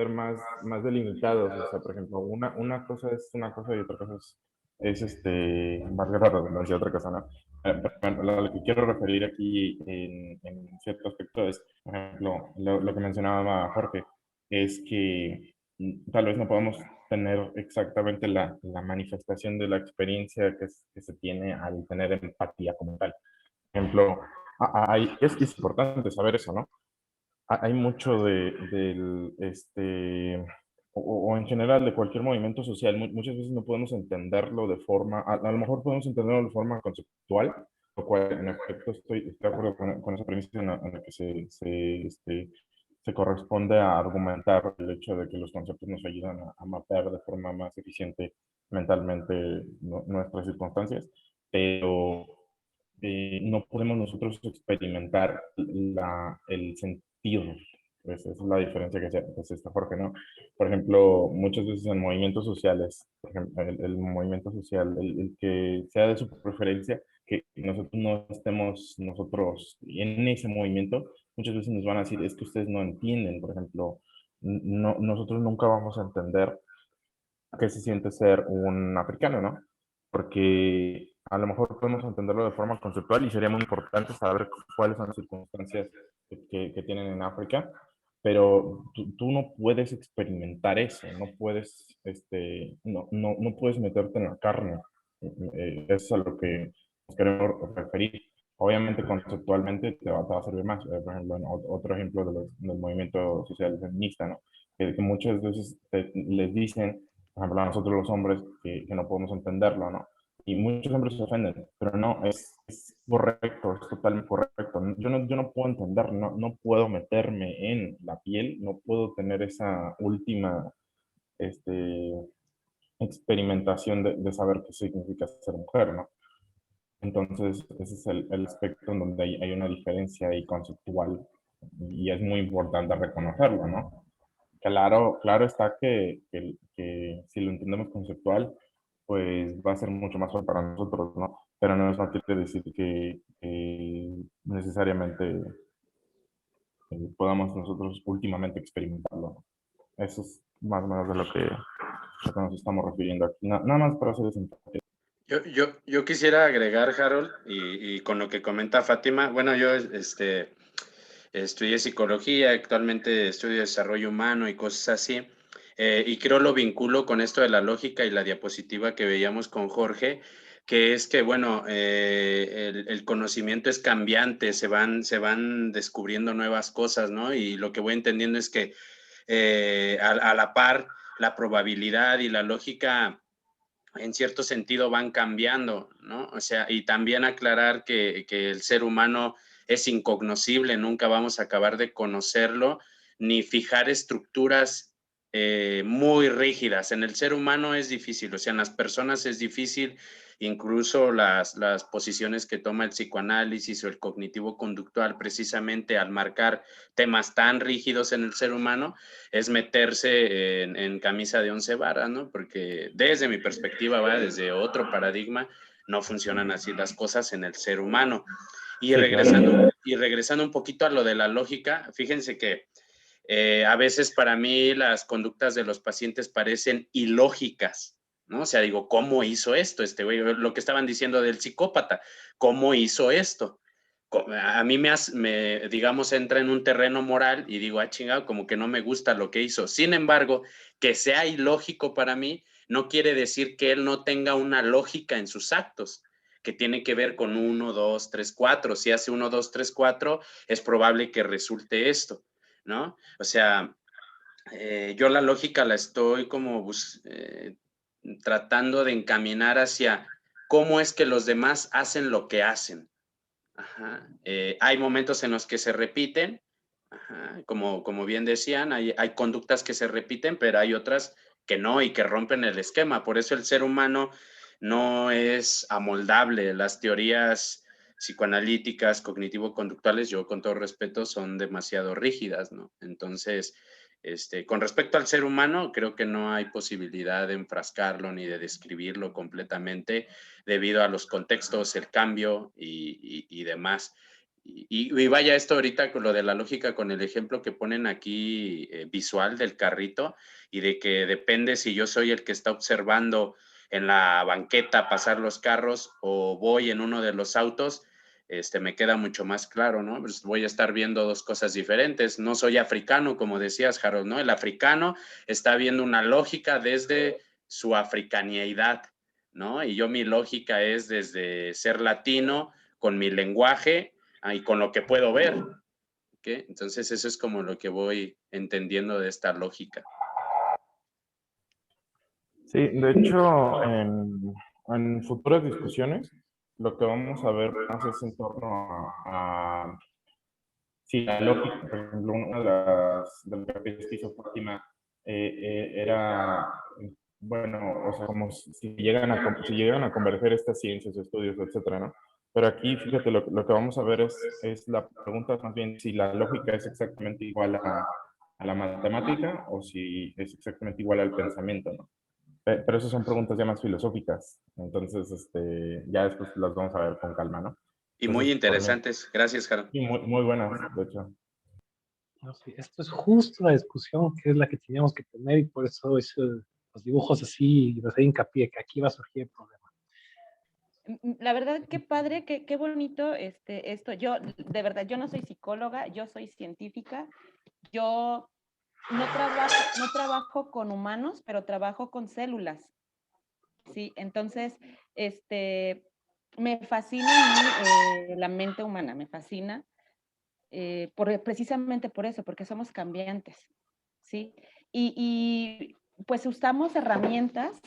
más delimitados, o sea, por ejemplo, una cosa es una cosa y otra cosa valga la redundancia, otra cosa, ¿no? Bueno, lo que quiero referir aquí en cierto aspecto es, por ejemplo, lo que mencionaba Jorge, es que tal vez no podemos tener exactamente la manifestación de la experiencia que se tiene al tener empatía como tal. Por ejemplo, es importante saber eso, ¿no? Hay mucho o en general de cualquier movimiento social, muchas veces no podemos entenderlo de forma, a lo mejor podemos entenderlo de forma conceptual, lo cual en efecto estoy de acuerdo con esa premisa en la que se corresponde a argumentar el hecho de que los conceptos nos ayudan a mapear de forma más eficiente mentalmente nuestras circunstancias, pero no podemos nosotros experimentar el sentir. Esa es la diferencia que hace esta Jorge, ¿no? Por ejemplo, muchas veces en movimientos sociales, por ejemplo, el movimiento social, el que sea de su preferencia, que nosotros no estemos nosotros en ese movimiento, muchas veces nos van a decir, es que ustedes no entienden, por ejemplo, no, nosotros nunca vamos a entender qué se siente ser un africano, ¿no? Porque a lo mejor podemos entenderlo de forma conceptual y sería muy importante saber cuáles son las circunstancias que tienen en África, pero tú no puedes experimentar eso, no puedes, no puedes meterte en la carne. Eso es a lo que nos queremos referir. Obviamente conceptualmente te va a servir más. Por ejemplo, otro ejemplo del movimiento social feminista, ¿no? Que muchas veces les dicen, por ejemplo, a nosotros los hombres, que no podemos entenderlo, ¿no? Y muchos hombres se ofenden, pero no, es correcto, es totalmente correcto. Yo no puedo entender, no puedo meterme en la piel, no puedo tener esa última este, experimentación de saber qué significa ser mujer, ¿no? Entonces, ese es el aspecto en donde hay una diferencia ahí conceptual y es muy importante reconocerlo, ¿no? Claro, claro está que si lo entendemos conceptual, pues va a ser mucho más fácil para nosotros, ¿no? Pero no quiere decir que necesariamente podamos nosotros últimamente experimentarlo, ¿no? Eso es más o menos de lo que nos estamos refiriendo aquí. Nada más para hacer eso. Yo quisiera agregar, Harold, y con lo que comenta Fátima, bueno, yo estudié psicología, actualmente estudio desarrollo humano y cosas así, y creo lo vinculo con esto de la lógica y la diapositiva que veíamos con Jorge, que es que, bueno, el conocimiento es cambiante, se van descubriendo nuevas cosas, ¿no? Y lo que voy entendiendo es que a la par, la probabilidad y la lógica en cierto sentido van cambiando, ¿no? O sea, y también aclarar que el ser humano es incognoscible, nunca vamos a acabar de conocerlo, ni fijar estructuras muy rígidas. En el ser humano es difícil, o sea, en las personas es difícil, incluso las posiciones que toma el psicoanálisis o el cognitivo-conductual precisamente al marcar temas tan rígidos en el ser humano, es meterse en camisa de 11 varas, ¿no? Porque desde mi perspectiva, ¿va? Desde otro paradigma, no funcionan así las cosas en el ser humano. Y, Sí, claro. regresando un poquito a lo de la lógica, fíjense que a veces para mí las conductas de los pacientes parecen ilógicas, ¿no? O sea, digo, ¿cómo hizo esto este güey? Lo que estaban diciendo del psicópata, ¿cómo hizo esto? A mí digamos, entra en un terreno moral y digo, chingado, como que no me gusta lo que hizo. Sin embargo, que sea ilógico para mí, no quiere decir que él no tenga una lógica en sus actos, que tiene que ver con 1, 2, 3, 4. Si hace 1, 2, 3, 4, es probable que resulte esto, ¿no? O sea, yo la lógica la estoy como tratando de encaminar hacia cómo es que los demás hacen lo que hacen. Ajá. Hay momentos en los que se repiten, ajá, como bien decían, hay conductas que se repiten, pero hay otras que no y que rompen el esquema. Por eso el ser humano no es amoldable. Las teorías psicoanalíticas, cognitivo-conductuales, yo con todo respeto, son demasiado rígidas, ¿no? Entonces, Con respecto al ser humano, creo que no hay posibilidad de enfrascarlo ni de describirlo completamente debido a los contextos, el cambio y demás. Y vaya esto ahorita con lo de la lógica, con el ejemplo que ponen aquí visual del carrito y de que depende si yo soy el que está observando en la banqueta pasar los carros o voy en uno de los autos. Me queda mucho más claro, ¿no? Pues voy a estar viendo dos cosas diferentes. No soy africano, como decías, Harold, ¿no? El africano está viendo una lógica desde su africaneidad, ¿no? Y yo mi lógica es desde ser latino, con mi lenguaje y con lo que puedo ver, ¿ok? Entonces eso es como lo que voy entendiendo de esta lógica. Sí, de hecho, en futuras discusiones, lo que vamos a ver más es en torno a si la lógica, por ejemplo, una de las que hizo Fátima era, bueno, o sea, como si llegan a converger estas ciencias, estudios, etcétera, ¿no? Pero aquí, fíjate, lo que vamos a ver es la pregunta más bien si la lógica es exactamente igual a la matemática o si es exactamente igual al pensamiento, ¿no? Pero esas son preguntas ya más filosóficas. Entonces, ya después las vamos a ver con calma, ¿no? Y muy Entonces, por mí, interesantes. Gracias, Harold. sí, muy buenas, de hecho. No, sí, esto es justo la discusión que es la que teníamos que tener y por eso los dibujos así, y les doy hincapié que aquí va a surgir el problema. La verdad, qué padre, qué bonito esto. Yo, de verdad, yo no soy psicóloga, yo soy científica. Yo no trabajo con humanos, pero trabajo con células. Sí, entonces, me fascina a mí, la mente humana, me fascina, precisamente por eso, porque somos cambiantes, ¿sí? Pues usamos herramientas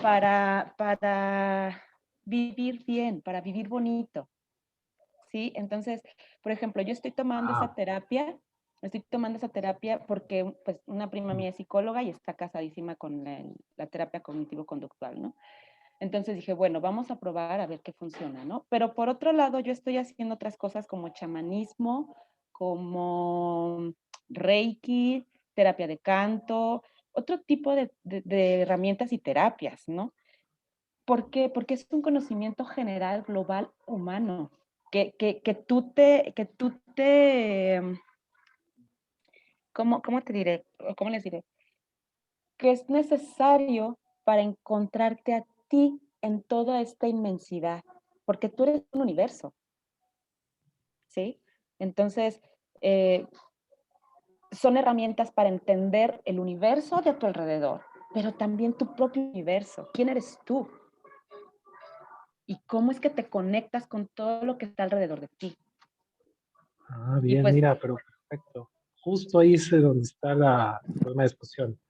para vivir bien, para vivir bonito, ¿sí? Entonces, por ejemplo, yo estoy tomando esa terapia porque pues una prima mía es psicóloga y está casadísima con la terapia cognitivo-conductual, ¿no? Entonces dije, bueno, vamos a probar a ver qué funciona, ¿no? Pero por otro lado, yo estoy haciendo otras cosas como chamanismo, como Reiki, terapia de canto, otro tipo de herramientas y terapias, ¿no? ¿Por qué? Porque es un conocimiento general, global, humano, que tú te, ¿cómo te diré? ¿Cómo les diré? Que es necesario para encontrarte a ti en toda esta inmensidad, porque tú eres un universo, ¿sí? Entonces, son herramientas para entender el universo de a tu alrededor, pero también tu propio universo. ¿Quién eres tú? ¿Y cómo es que te conectas con todo lo que está alrededor de ti? Ah, Y bien, pues, mira, pero perfecto. Justo ahí es donde está la problema de discusión.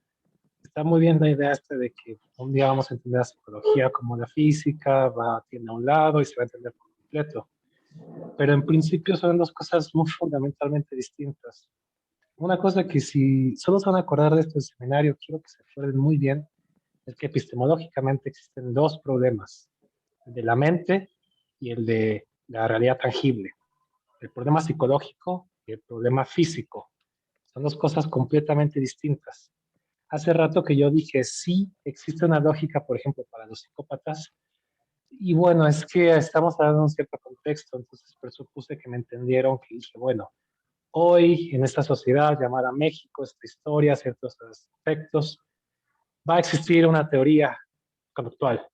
Está muy bien la idea de que un día vamos a entender la psicología como la física, tiene a un lado y se va a entender por completo. Pero en principio son dos cosas muy fundamentalmente distintas. Una cosa que si solo se van a acordar de este seminario, quiero que se acuerden muy bien, es que epistemológicamente existen dos problemas, el de la mente y el de la realidad tangible. El problema psicológico y el problema físico. Son dos cosas completamente distintas. Hace rato que yo dije, sí, existe una lógica, por ejemplo, para los psicópatas. Y bueno, es que estamos hablando de un cierto contexto, entonces presupuse que me entendieron, que dije, bueno, hoy en esta sociedad llamada México, esta historia, ciertos aspectos, va a existir una teoría conductual.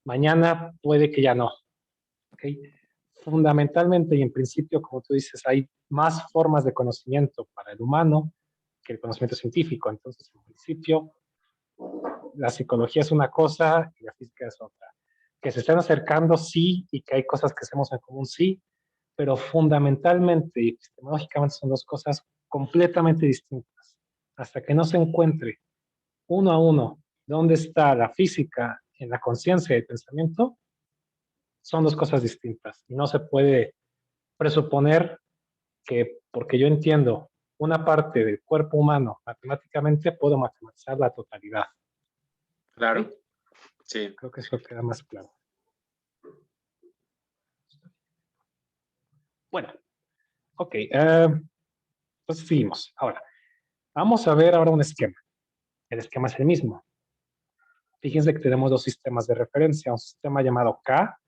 Mañana puede que ya no. ¿Okay? Fundamentalmente y en principio, como tú dices, hay más formas de conocimiento para el humano que el conocimiento científico. Entonces, en principio, la psicología es una cosa y la física es otra. Que se están acercando, sí, y que hay cosas que hacemos en común, sí, pero fundamentalmente y epistemológicamente son dos cosas completamente distintas. Hasta que no se encuentre uno a uno dónde está la física en la conciencia y el pensamiento, son dos cosas distintas. Y no se puede presuponer que porque yo entiendo una parte del cuerpo humano matemáticamente, puedo matematizar la totalidad. Claro, ¿Okay? sí. Creo que eso queda más claro. Bueno, ok. Entonces seguimos. Ahora, Vamos a ver ahora un esquema. El esquema es el mismo. Fíjense que tenemos dos sistemas de referencia, un sistema llamado K,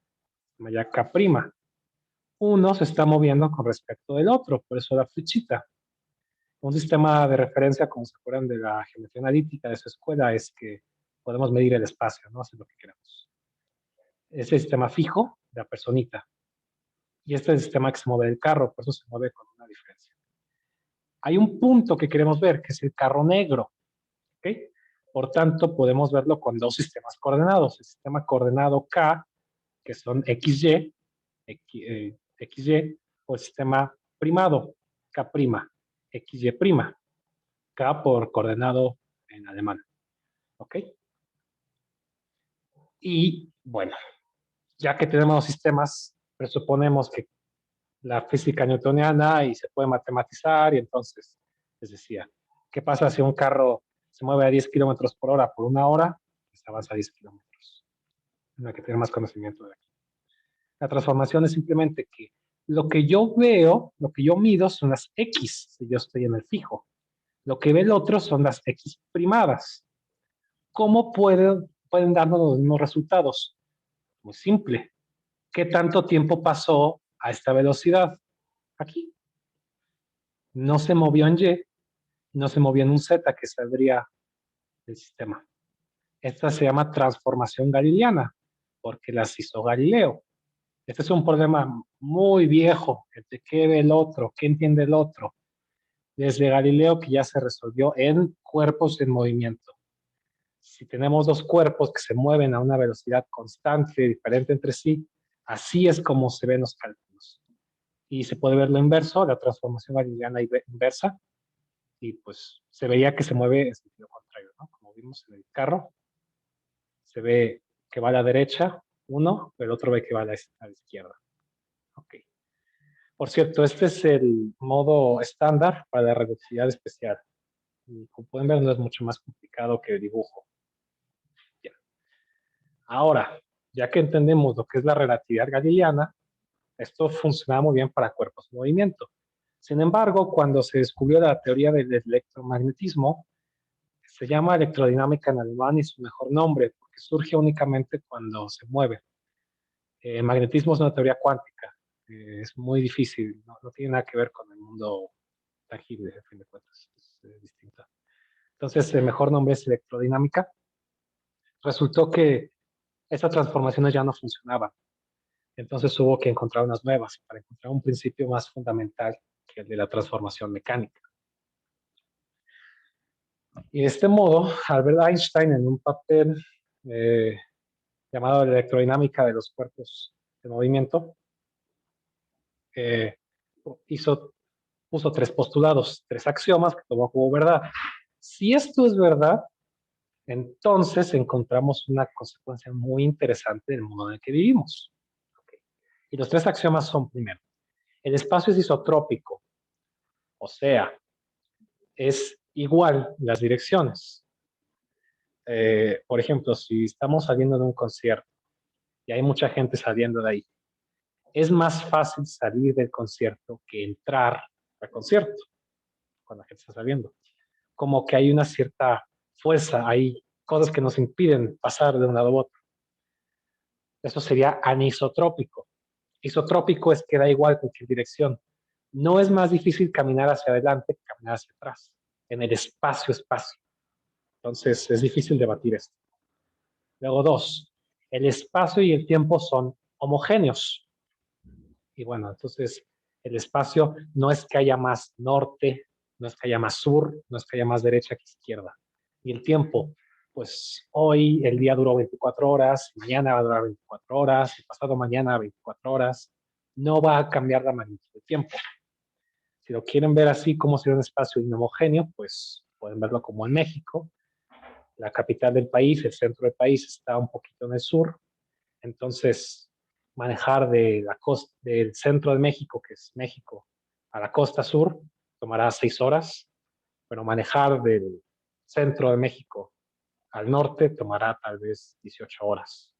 ya K'. Uno se está moviendo con respecto del otro, por eso la flechita. Un sistema de referencia, como se acuerdan de la geometría analítica de su escuela, es que podemos medir el espacio, ¿no? Hacer lo que queramos. Es el sistema fijo de la personita. Y este es el sistema que se mueve del carro, por eso se mueve con una diferencia. Hay un punto que queremos ver, que es el carro negro. ¿Ok? Por tanto, podemos verlo con dos sistemas coordenados. El sistema coordenado K, que son XY, XY, o el sistema primado, K', XY', K por coordenado en alemán. ¿Ok? Y bueno, ya que tenemos los sistemas, presuponemos que la física newtoniana y se puede matematizar, y entonces les decía, ¿qué pasa si un carro se mueve a 10 kilómetros por hora por una hora? Pues avanza a 10 kilómetros. No hay que tener más conocimiento de aquí. La transformación es simplemente que lo que yo veo, lo que yo mido son las X, si yo estoy en el fijo. Lo que ve el otro son las X primadas. ¿Cómo pueden darnos los mismos resultados? Muy simple. ¿Qué tanto tiempo pasó a esta velocidad? Aquí. No se movió en Y, no se movió en un Z que saldría del sistema. Esta se llama transformación galileana, porque las hizo Galileo. Este es un problema muy viejo, de qué ve el otro, qué entiende el otro. Desde Galileo que ya se resolvió en cuerpos en movimiento. Si tenemos dos cuerpos que se mueven a una velocidad constante, diferente entre sí, así es como se ven los cálculos. Y se puede ver lo inverso, la transformación galileana inversa, y pues se veía que se mueve en sentido contrario, ¿no? Como vimos en el carro, se ve que va a la derecha uno, pero el otro ve que va a la izquierda. Ok. Por cierto, este es el modo estándar para la relatividad especial. Y como pueden ver, no es mucho más complicado que el dibujo. Bien. Ahora, ya que entendemos lo que es la relatividad galileana, esto funciona muy bien para cuerpos en movimiento. Sin embargo, cuando se descubrió la teoría del electromagnetismo, se llama electrodinámica en alemán y su mejor nombre, porque surge únicamente cuando se mueve. El magnetismo es una teoría cuántica, es muy difícil, no tiene nada que ver con el mundo tangible, a fin de cuentas, es distinta. Entonces, el mejor nombre es electrodinámica. Resultó que esas transformaciones ya no funcionaban. Entonces hubo que encontrar unas nuevas para encontrar un principio más fundamental que el de la transformación mecánica. Y de este modo, Albert Einstein, en un papel llamado Electrodinámica de los cuerpos de movimiento, puso tres postulados, tres axiomas que tomó como verdad. Si esto es verdad, entonces encontramos una consecuencia muy interesante del mundo en el que vivimos. Okay. Y los tres axiomas son, primero, el espacio es isotrópico, o sea, es igual las direcciones. Por ejemplo, si estamos saliendo de un concierto y hay mucha gente saliendo de ahí, es más fácil salir del concierto que entrar al concierto cuando la gente está saliendo. Como que hay una cierta fuerza, hay cosas que nos impiden pasar de un lado a otro. Eso sería anisotrópico. Isotrópico es que da igual cualquier dirección. No es más difícil caminar hacia adelante que caminar hacia atrás, en el espacio-espacio. Entonces, es difícil debatir esto. Luego, dos, el espacio y el tiempo son homogéneos. Y bueno, entonces, el espacio no es que haya más norte, no es que haya más sur, no es que haya más derecha que izquierda. Y el tiempo, pues hoy el día duró 24 horas, mañana va a durar 24 horas, y pasado mañana 24 horas. No va a cambiar la magnitud del tiempo. Si lo quieren ver así como si fuera un espacio inhomogéneo, pues pueden verlo como en México. La capital del país, el centro del país está un poquito en el sur. Entonces, manejar de la costa, del centro de México, que es México, a la costa sur, tomará 6 horas, pero manejar del centro de México al norte tomará tal vez 18 horas.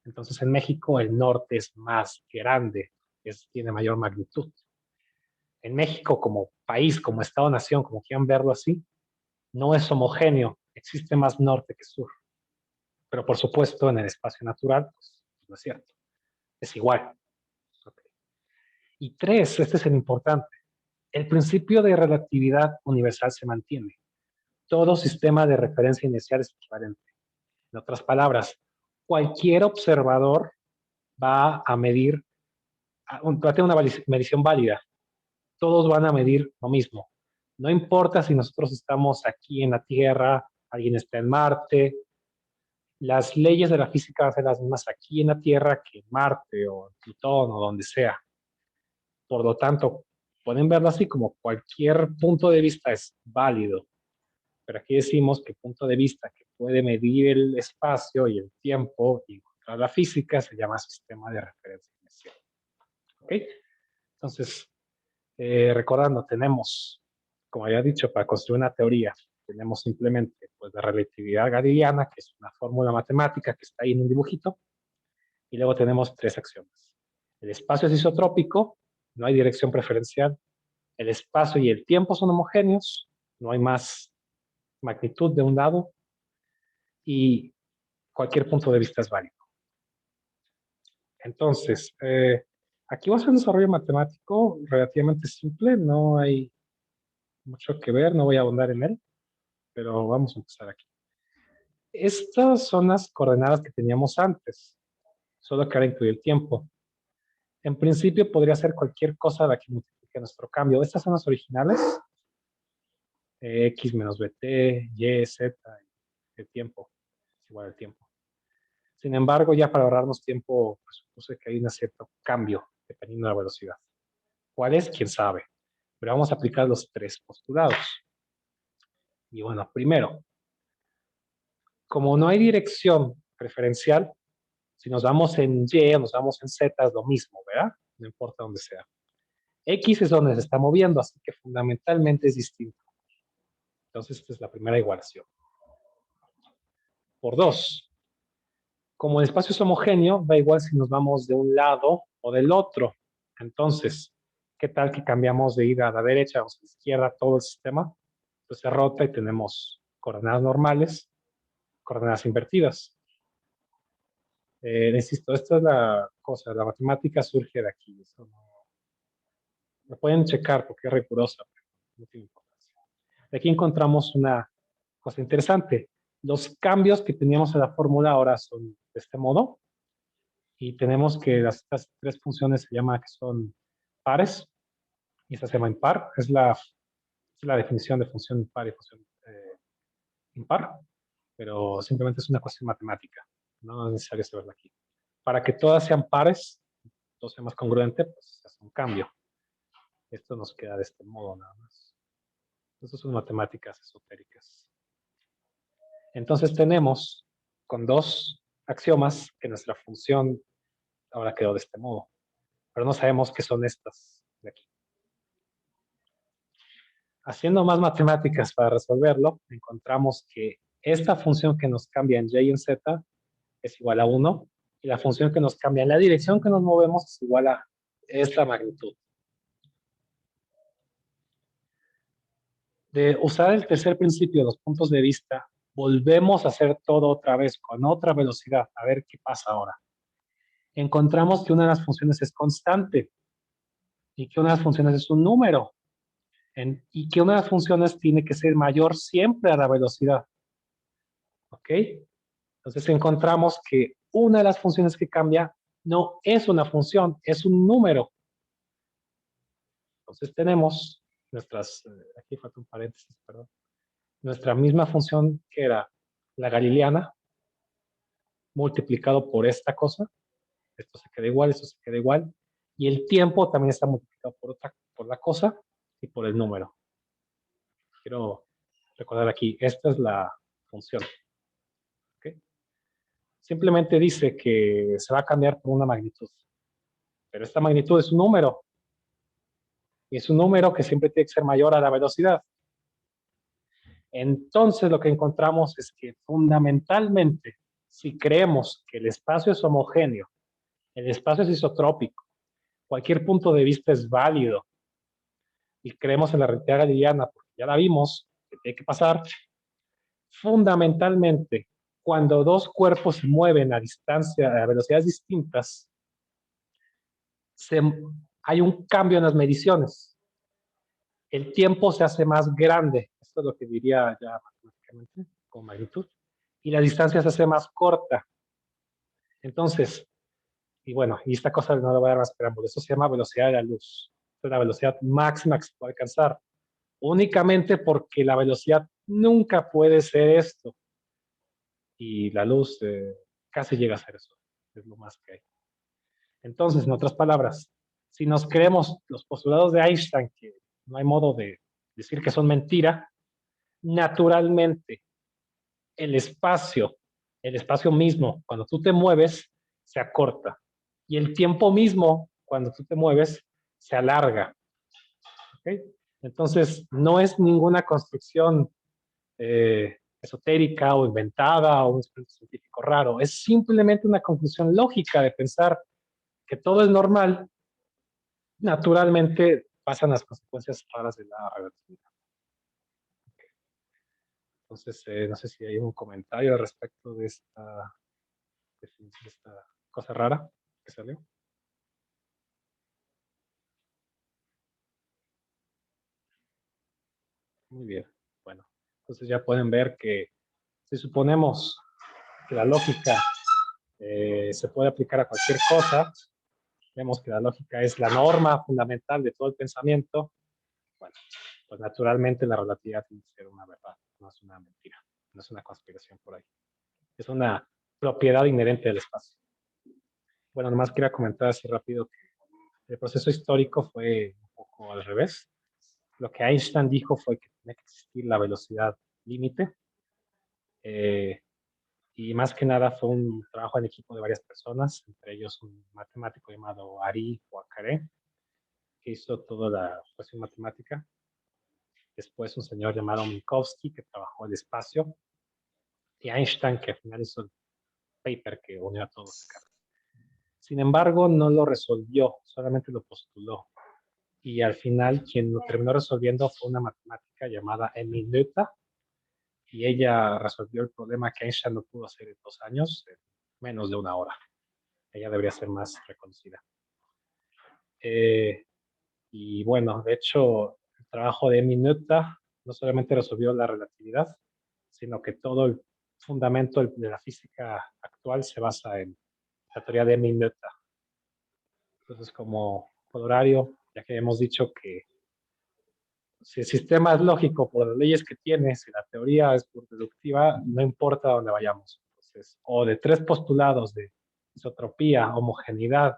Entonces, en México el norte es más grande, tiene mayor magnitud. En México como país, como Estado-nación, como quieran verlo así, no es homogéneo, existe más norte que sur. Pero por supuesto, en el espacio natural, pues, no es cierto. Es igual. Okay. Y 3, este es el importante. El principio de relatividad universal se mantiene. Todo sistema de referencia inicial es equivalente. En otras palabras, cualquier observador va a medir, va a tener una medición válida. Todos van a medir lo mismo. No importa si nosotros estamos aquí en la Tierra, alguien está en Marte. Las leyes de la física van a ser las mismas aquí en la Tierra que en Marte o en Plutón o donde sea. Por lo tanto, pueden verlo así como cualquier punto de vista es válido. Pero aquí decimos que punto de vista que puede medir el espacio y el tiempo y encontrar la física se llama sistema de referencia inicial. ¿Ok? Entonces, recordando, tenemos, como había dicho, para construir una teoría, tenemos simplemente pues, la relatividad galileana, que es una fórmula matemática que está ahí en un dibujito, y luego tenemos 3 axiomas. El espacio es isotrópico, no hay dirección preferencial, el espacio y el tiempo son homogéneos, no hay más magnitud de un lado, y cualquier punto de vista es válido. Entonces, aquí va a ser un desarrollo matemático relativamente simple, no hay mucho que ver, no voy a ahondar en él, pero vamos a empezar aquí. Estas son las coordenadas que teníamos antes, solo que ahora incluye el tiempo. En principio podría ser cualquier cosa la que multiplique nuestro cambio. Estas son las originales, x menos bt, y, z, el tiempo, es igual al tiempo. Sin embargo, ya para ahorrarnos tiempo, pues, supuse que hay un cierto cambio dependiendo de la velocidad. ¿Cuál es? ¿Quién sabe? Pero vamos a aplicar los 3 postulados. Y bueno, primero, como no hay dirección preferencial, si nos vamos en Y o nos vamos en Z es lo mismo, ¿verdad? No importa dónde sea. X es donde se está moviendo, así que fundamentalmente es distinto. Entonces, esta es la primera igualación. Por 2, como el espacio es homogéneo, da igual si nos vamos de un lado o del otro. Entonces, ¿qué tal que cambiamos de ir a la derecha o a la izquierda todo el sistema? Entonces se rota y tenemos coordenadas normales, coordenadas invertidas. Insisto, esta es la cosa, la matemática surge de aquí. Eso no, lo pueden checar porque es rigurosa, pero no tiene importancia. De aquí encontramos una cosa interesante. Los cambios que teníamos en la fórmula ahora son de este modo. Y tenemos que estas 3 funciones se llaman que son pares. Y esta se llama impar. Es la definición de función impar y función impar. Pero simplemente es una cuestión matemática. No es necesario saberla aquí. Para que todas sean pares, todo sea más congruente, pues se hace un cambio. Esto nos queda de este modo nada más. Estas son matemáticas esotéricas. Entonces tenemos con 2 axiomas que nuestra función ahora quedó de este modo. Pero no sabemos qué son estas de aquí. Haciendo más matemáticas para resolverlo, encontramos que esta función que nos cambia en y y en z es igual a 1, y la función que nos cambia en la dirección que nos movemos es igual a esta magnitud. De usar el tercer principio de los puntos de vista, volvemos a hacer todo otra vez con otra velocidad, a ver qué pasa ahora. Encontramos que una de las funciones es constante y que una de las funciones es un número y que una de las funciones tiene que ser mayor siempre a la velocidad. ¿Ok? Entonces encontramos que una de las funciones que cambia no es una función, es un número. Entonces tenemos nuestras, aquí falta un paréntesis, perdón, nuestra misma función que era la galileana multiplicado por esta cosa. Esto se queda igual, esto se queda igual. Y el tiempo también está multiplicado por la cosa y por el número. Quiero recordar aquí, esta es la función. ¿Okay? Simplemente dice que se va a cambiar por una magnitud. Pero esta magnitud es un número. Y es un número que siempre tiene que ser mayor a la velocidad. Entonces lo que encontramos es que fundamentalmente, si creemos que el espacio es homogéneo, el espacio es isotrópico, cualquier punto de vista es válido, y creemos en la relatividad galileana, porque ya la vimos, que tiene que pasar, fundamentalmente, cuando dos cuerpos se mueven a distancia, a velocidades distintas, hay un cambio en las mediciones. El tiempo se hace más grande, esto es lo que diría ya matemáticamente, con magnitud, y la distancia se hace más corta. Entonces, y bueno, y esta cosa no le voy a dar más preámbulo, eso se llama velocidad de la luz. Es la velocidad máxima que se puede alcanzar, únicamente porque la velocidad nunca puede ser esto. Y la luz casi llega a ser eso, es lo más que hay. Entonces, en otras palabras, si nos creemos los postulados de Einstein, que no hay modo de decir que son mentira, naturalmente el espacio mismo, cuando tú te mueves, se acorta. Y el tiempo mismo, cuando tú te mueves, se alarga. ¿Okay? Entonces, no es ninguna construcción esotérica o inventada o un experimento científico raro. Es simplemente una conclusión lógica de pensar que todo es normal. Naturalmente pasan las consecuencias raras de la relatividad. Entonces, no sé si hay un comentario al respecto de esta cosa rara que salió. Muy bien. Bueno, entonces ya pueden ver que si suponemos que la lógica se puede aplicar a cualquier cosa, vemos que la lógica es la norma fundamental de todo el pensamiento, bueno, pues naturalmente la relatividad tiene que ser una verdad, no es una mentira, no es una conspiración por ahí. Es una propiedad inherente del espacio. Bueno, nomás quería comentar así rápido que el proceso histórico fue un poco al revés. Lo que Einstein dijo fue que tenía que existir la velocidad límite. Y más que nada fue un trabajo en equipo de varias personas, entre ellos un matemático llamado Ari Poincaré, que hizo toda la ecuación matemática. Después un señor llamado Minkowski, que trabajó el espacio. Y Einstein, que al final hizo el paper que unió a todos. Sin embargo, no lo resolvió, solamente lo postuló. Y al final, quien lo terminó resolviendo fue una matemática llamada Emmy Noether, y ella resolvió el problema que Einstein no pudo hacer en 2 años, en menos de 1 hora. Ella debería ser más reconocida. Y bueno, de hecho, el trabajo de Emmy Noether no solamente resolvió la relatividad, sino que todo el fundamento de la física actual se basa en la teoría de Emmy Noether. Entonces, como horario, ya que hemos dicho que si el sistema es lógico por las leyes que tiene, si la teoría es por deductiva, no importa dónde vayamos. Entonces, o de 3 postulados de isotropía, homogeneidad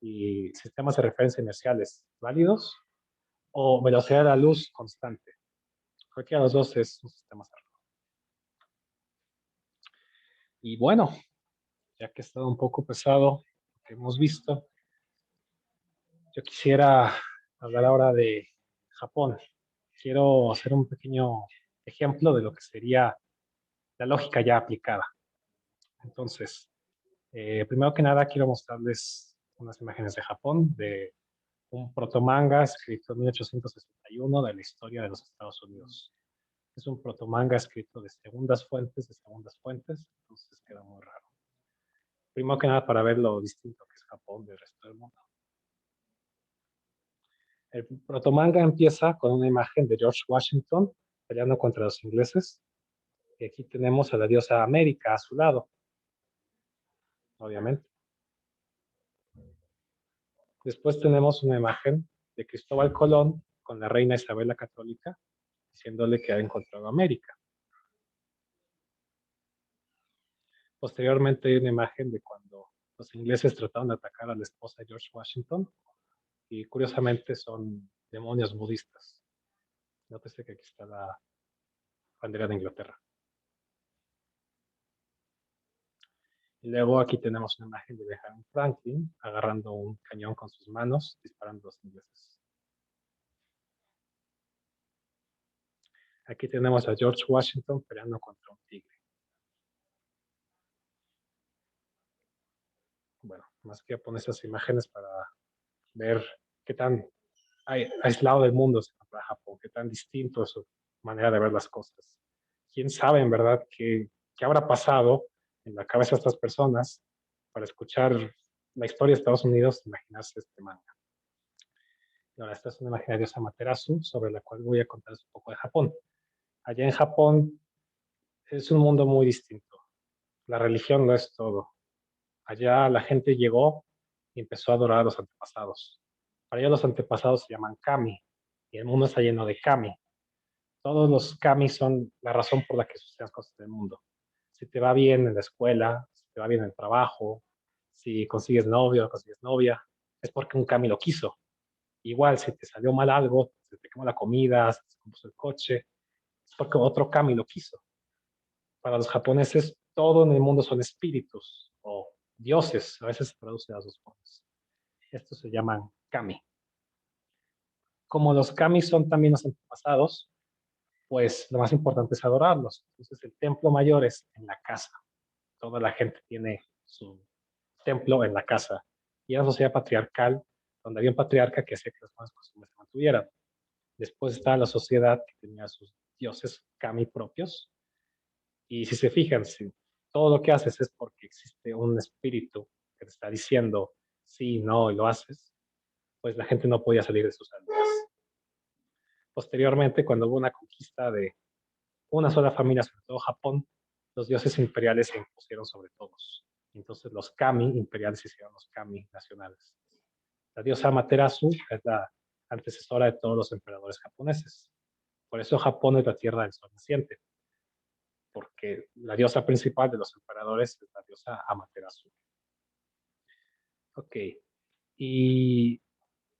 y sistemas de referencia inerciales válidos, o velocidad de la luz constante. Cualquiera de los dos es un sistema cerrado. Y bueno, ya que ha estado un poco pesado lo que hemos visto, yo quisiera hablar ahora de Japón. Quiero hacer un pequeño ejemplo de lo que sería la lógica ya aplicada. Entonces, primero que nada quiero mostrarles unas imágenes de Japón, de un protomanga escrito en 1861 de la historia de los Estados Unidos. Es un protomanga escrito de segundas fuentes, entonces queda muy raro. Primero que nada para ver lo distinto que es Japón del resto del mundo. El protomanga empieza con una imagen de George Washington peleando contra los ingleses. Y aquí tenemos a la diosa América a su lado, obviamente. Después tenemos una imagen de Cristóbal Colón con la reina Isabel la Católica, diciéndole que ha encontrado América. Posteriormente hay una imagen de cuando los ingleses trataron de atacar a la esposa de George Washington, y curiosamente son demonios budistas. Nótese que aquí está la bandera de Inglaterra. Y luego aquí tenemos una imagen de Benjamin Franklin agarrando un cañón con sus manos, disparando a los ingleses. Aquí tenemos a George Washington peleando contra un tigre. Bueno, más que poner esas imágenes para ver qué tan aislado del mundo se encuentra Japón, qué tan distinto es su manera de ver las cosas. quién sabe en verdad qué habrá pasado en la cabeza de estas personas para escuchar la historia de Estados Unidos, imaginarse este manga. Y ahora, esta es una imagen de diosa Amaterasu, sobre la cual voy a contarles un poco de Japón. Allá en Japón es un mundo muy distinto. La religión no es todo. Allá la gente llegó y empezó a adorar a los antepasados. Para ellos los antepasados se llaman kami, y el mundo está lleno de kami. Todos los kami son la razón por la que suceden las cosas en el mundo. Si te va bien en la escuela, si te va bien en el trabajo, si consigues novio o consigues novia, es porque un kami lo quiso. Igual, si te salió mal algo, se te quemó la comida, se te descompuso el coche, es porque otro kami lo quiso. Para los japoneses, todo en el mundo son espíritus o dioses, a veces se traduce a las dos formas. Estos se llaman kami. Como los kami son también los antepasados, pues lo más importante es adorarlos. Entonces el templo mayor es en la casa. Toda la gente tiene su templo en la casa. Y era una sociedad patriarcal, donde había un patriarca que hacía que las buenas costumbres se mantuvieran. Después está la sociedad que tenía sus dioses kami propios. Y si se fijan, si todo lo que haces es porque existe un espíritu que te está diciendo sí, no, y lo haces, pues la gente no podía salir de sus aldeas. Posteriormente, cuando hubo una conquista de una sola familia, sobre todo Japón, los dioses imperiales se impusieron sobre todos. Entonces los kami imperiales se hicieron los kami nacionales. La diosa Amaterasu es la antecesora de todos los emperadores japoneses. Por eso Japón es la tierra del sol naciente, porque la diosa principal de los emperadores es la diosa Amaterasu. Ok, y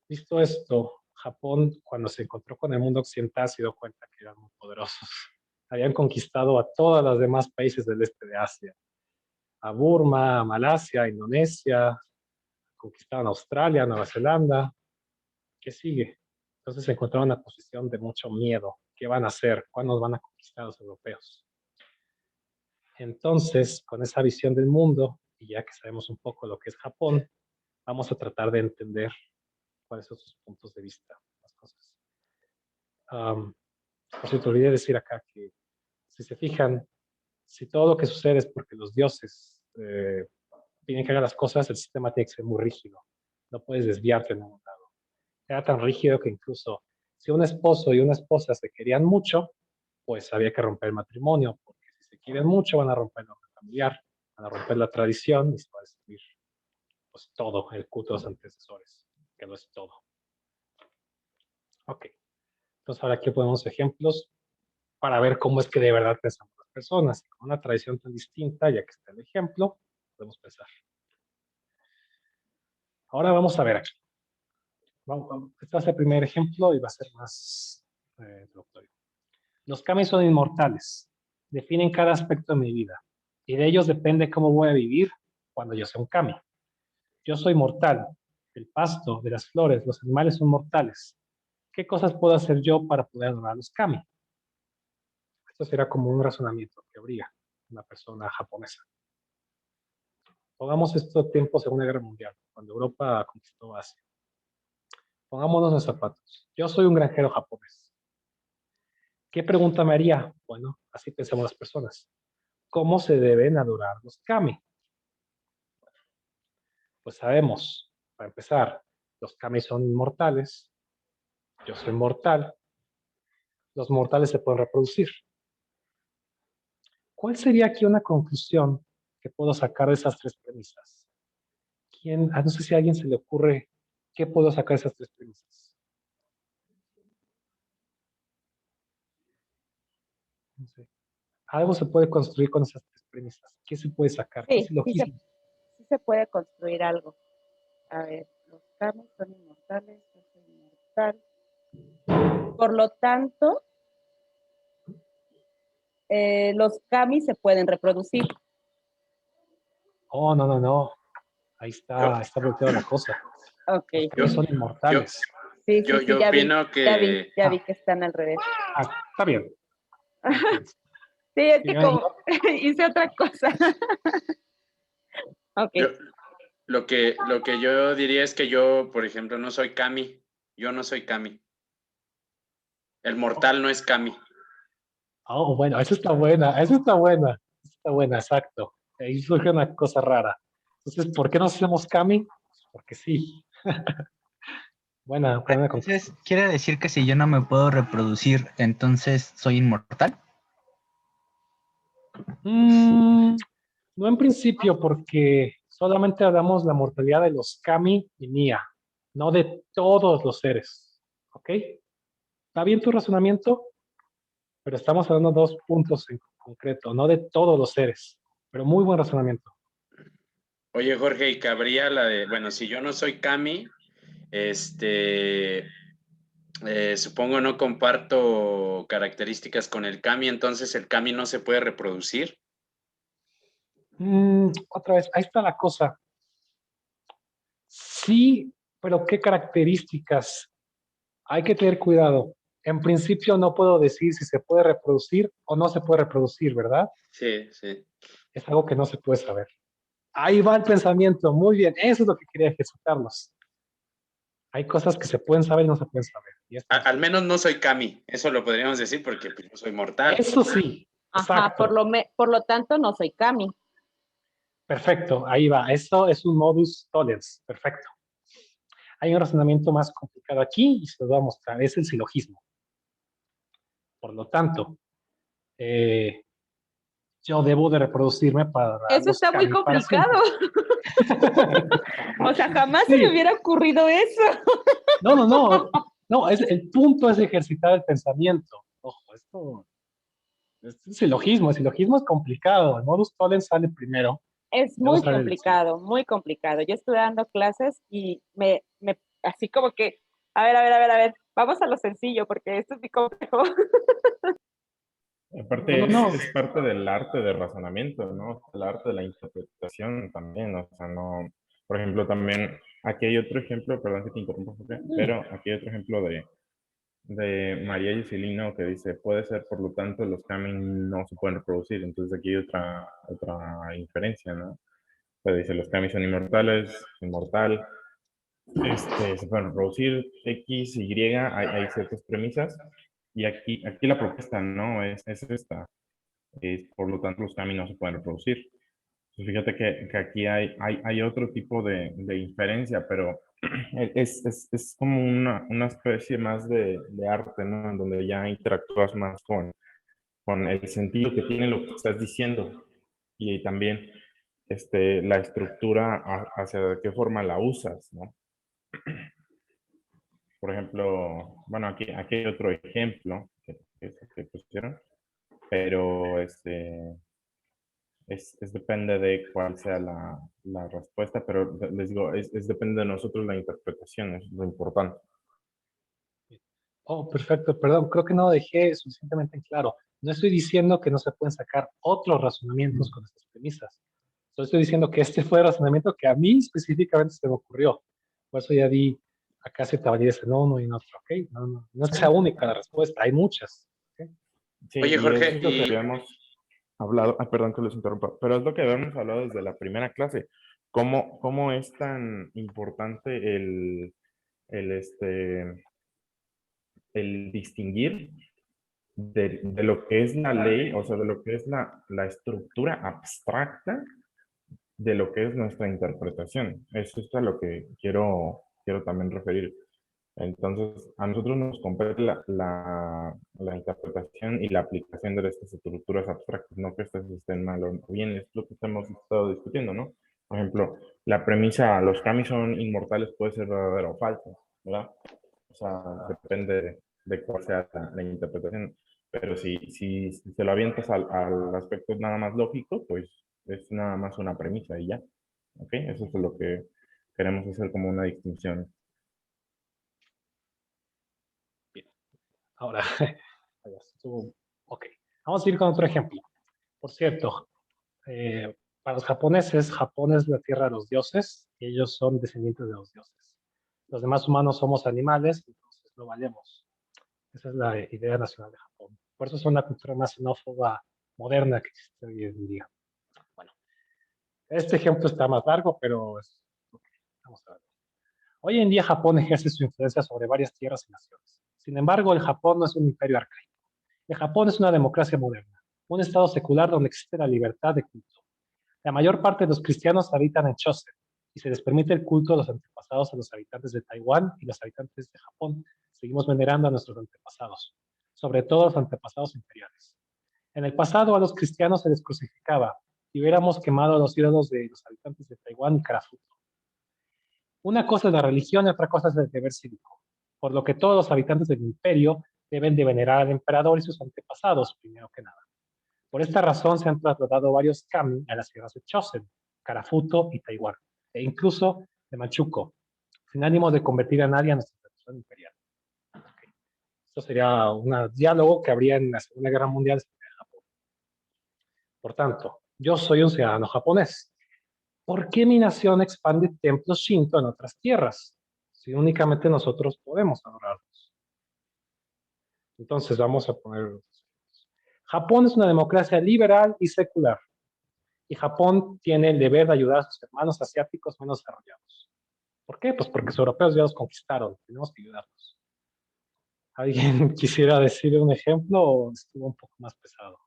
visto esto, Japón, cuando se encontró con el mundo occidental, se dio cuenta que eran muy poderosos. Habían conquistado a todos los demás países del este de Asia, a Burma, a Malasia, a Indonesia, conquistaron Australia, Nueva Zelanda. ¿Qué sigue? Entonces se encontraron en una posición de mucho miedo. ¿Qué van a hacer? ¿Cuándo nos van a conquistar los europeos? Entonces, con esa visión del mundo, y ya que sabemos un poco lo que es Japón, vamos a tratar de entender cuáles son sus puntos de vista, las cosas. Por cierto, olvidé decir acá que, si se fijan, si todo lo que sucede es porque los dioses tienen que hacer las cosas, el sistema tiene que ser muy rígido. No puedes desviarte en ningún lado. Era tan rígido que incluso si un esposo y una esposa se querían mucho, pues había que romper el matrimonio, porque si se quieren mucho van a romper la orden familiar, van a romper la tradición y se va a destruir pues todo, el culto de los antecesores, que no es todo. Ok, entonces ahora aquí ponemos ejemplos para ver cómo es que de verdad pensamos las personas. Con una tradición tan distinta, ya que está el ejemplo, podemos pensar. Ahora vamos a ver aquí. Este va a ser el primer ejemplo y va a ser más introductorio. Los kami son inmortales, definen cada aspecto de mi vida y de ellos depende cómo voy a vivir cuando yo sea un kami. Yo soy mortal, el pasto, de las flores, los animales son mortales. ¿Qué cosas puedo hacer yo para poder adorar a los kami? Esto será como un razonamiento que habría una persona japonesa. Pongamos esto tiempo Segunda Guerra Mundial, cuando Europa conquistó Asia. Pongámonos en los zapatos. Yo soy un granjero japonés. ¿Qué pregunta me haría? Bueno, así pensamos las personas. ¿Cómo se deben adorar los kami? Pues sabemos, para empezar, los kami son inmortales. Yo soy mortal. Los mortales se pueden reproducir. ¿Cuál sería aquí una conclusión que puedo sacar de esas tres premisas? No sé si a alguien se le ocurre qué puedo sacar de esas tres premisas. No sé. Algo se puede construir con esas tres premisas. ¿Qué se puede sacar? ¿Qué Sí, silogismo? sí se puede construir algo. A ver, los kami son inmortales, yo soy inmortal. Por lo tanto, los kami se pueden reproducir. Oh, no. Ahí está volteada la cosa. Ok. Los kami son inmortales. Sí, Yo ya opino vi que que están al revés. Está bien. Sí, es Sí, que como hice otra cosa. Ok. lo que yo diría es que yo, por ejemplo, no soy kami. Yo no soy kami. El mortal no es kami. Oh, bueno, esa está buena, esa está buena, esa está buena, exacto. Ahí surge una cosa rara. Entonces, ¿por qué no hacemos Kami? Porque sí. Buena contestación. Entonces, ¿quiere decir que si yo no me puedo reproducir, entonces soy inmortal? Mm, no en principio, porque solamente hablamos la mortalidad de los Kami y Nia, no de todos los seres. ¿Ok? ¿Está bien tu razonamiento? Pero estamos hablando de dos puntos en concreto, no de todos los seres. Pero muy buen razonamiento. Oye, Jorge, y cabría la de, bueno, si yo no soy Kami, supongo no comparto características con el Kami, entonces el Kami no se puede reproducir. Otra vez, ahí está la cosa. Sí, pero ¿qué características? Hay que tener cuidado. En principio no puedo decir si se puede reproducir o no se puede reproducir, ¿verdad? Sí, sí. Es algo que no se puede saber. Ahí va el pensamiento. Muy bien, eso es lo que quería ejecutarlos. Hay cosas que se pueden saber y no se pueden saber. Y esto Al menos no soy Kami, eso lo podríamos decir porque pues, yo soy mortal. eso sí, Ajá, exacto. por lo tanto, no soy Kami. Perfecto, ahí va. Esto es un modus tollens. Perfecto. Hay un razonamiento más complicado aquí y se lo voy a mostrar. Es el silogismo. Por lo tanto, yo debo de reproducirme para dar Eso los está muy Kami para siempre. complicado. O sea, jamás se Sí. me hubiera ocurrido eso. No, el punto es ejercitar el pensamiento. Ojo, esto es el silogismo es complicado. El modus tollens sale primero. Es Luego muy sale el complicado, muy complicado. Yo estuve dando clases y así como que, a ver, vamos a lo sencillo porque esto es muy complejo. Aparte No. es parte del arte de razonamiento, ¿no? El arte de la interpretación también, o sea, no, por ejemplo, también, aquí hay otro ejemplo, perdón que te interrumpa, Jorge, pero aquí hay otro ejemplo de María Giselino que dice, puede ser, por lo tanto, los Kami no se pueden reproducir, entonces aquí hay otra inferencia, ¿no? O sea, dice, los Kami son inmortales, inmortal, se pueden reproducir X, Y, hay ciertas premisas, y aquí la propuesta, ¿no? Es esta. Por lo tanto, los Kami no se pueden reproducir. Entonces, fíjate que aquí hay otro tipo de inferencia, pero es como una especie más de arte, ¿no? En donde ya interactúas más con el sentido que tiene lo que estás diciendo y también la estructura hacia qué forma la usas, ¿no? Por ejemplo, bueno, aquí hay otro ejemplo que pusieron, pero depende de cuál sea la respuesta, pero les digo, depende de nosotros la interpretación, es lo importante. Oh, perfecto, perdón, creo que no lo dejé suficientemente en claro. No estoy diciendo que no se pueden sacar otros razonamientos con estas premisas. Solo estoy diciendo que este fue el razonamiento que a mí específicamente se me ocurrió. Por eso ya di acá cierta validez en uno y en otro, ¿ok? No es que sea única la respuesta, hay muchas. ¿Ok? Sí, Oye, y eso Jorge, es lo que habíamos hablado, perdón que los interrumpa, pero es lo que habíamos hablado desde la primera clase. ¿Cómo es tan importante el, el distinguir de lo que es la ley, o sea, de lo que es la estructura abstracta de lo que es nuestra interpretación? Eso es a lo que quiero también referir. Entonces, a nosotros nos compete la interpretación y la aplicación de estas estructuras abstractas, no que estas estén mal o bien, es lo que hemos estado discutiendo, ¿no? Por ejemplo, la premisa, los Kami son inmortales, puede ser verdadera o falsa, ¿verdad? O sea, depende de cuál sea la interpretación. Pero si se lo avientas al aspecto nada más lógico, pues es nada más una premisa y ya. ¿Ok? Eso es lo que queremos hacer como una distinción. Bien. Ahora, ok. Vamos a ir con otro ejemplo. Por cierto, para los japoneses, Japón es la tierra de los dioses y ellos son descendientes de los dioses. Los demás humanos somos animales, entonces no valemos. Esa es la idea nacional de Japón. Por eso son la cultura más xenófoba moderna que existe hoy en día. Bueno, este ejemplo está más largo, pero vamos a ver. Hoy en día Japón ejerce su influencia sobre varias tierras y naciones. Sin embargo, el Japón no es un imperio arcaico. Japón es una democracia moderna, un estado secular donde existe la libertad de culto. La mayor parte de los cristianos habitan en Chosen y se les permite el culto a los antepasados a los habitantes de Taiwán y los habitantes de Japón. Seguimos venerando a nuestros antepasados, sobre todo a los antepasados imperiales. En el pasado a los cristianos se les crucificaba y hubiéramos quemado a los ídolos de los habitantes de Taiwán y Karafuto. Una cosa es la religión y otra cosa es el deber cívico, por lo que todos los habitantes del imperio deben de venerar al emperador y sus antepasados, primero que nada. Por esta razón se han trasladado varios kami a las tierras de Chosen, Karafuto y Taiwán, e incluso de Manchukuo, sin ánimo de convertir a nadie a nuestra tradición imperial. Okay. Esto sería un diálogo que habría en la Segunda Guerra Mundial en Japón. Por tanto, yo soy un ciudadano japonés. ¿Por qué mi nación expande templos Shinto en otras tierras? Si únicamente nosotros podemos adorarlos. Entonces vamos a poner... Japón es una democracia liberal y secular. Y Japón tiene el deber de ayudar a sus hermanos asiáticos menos desarrollados. ¿Por qué? Pues porque los europeos ya los conquistaron. Tenemos que ayudarlos. ¿Alguien quisiera decir un ejemplo o estuvo un poco más pesado?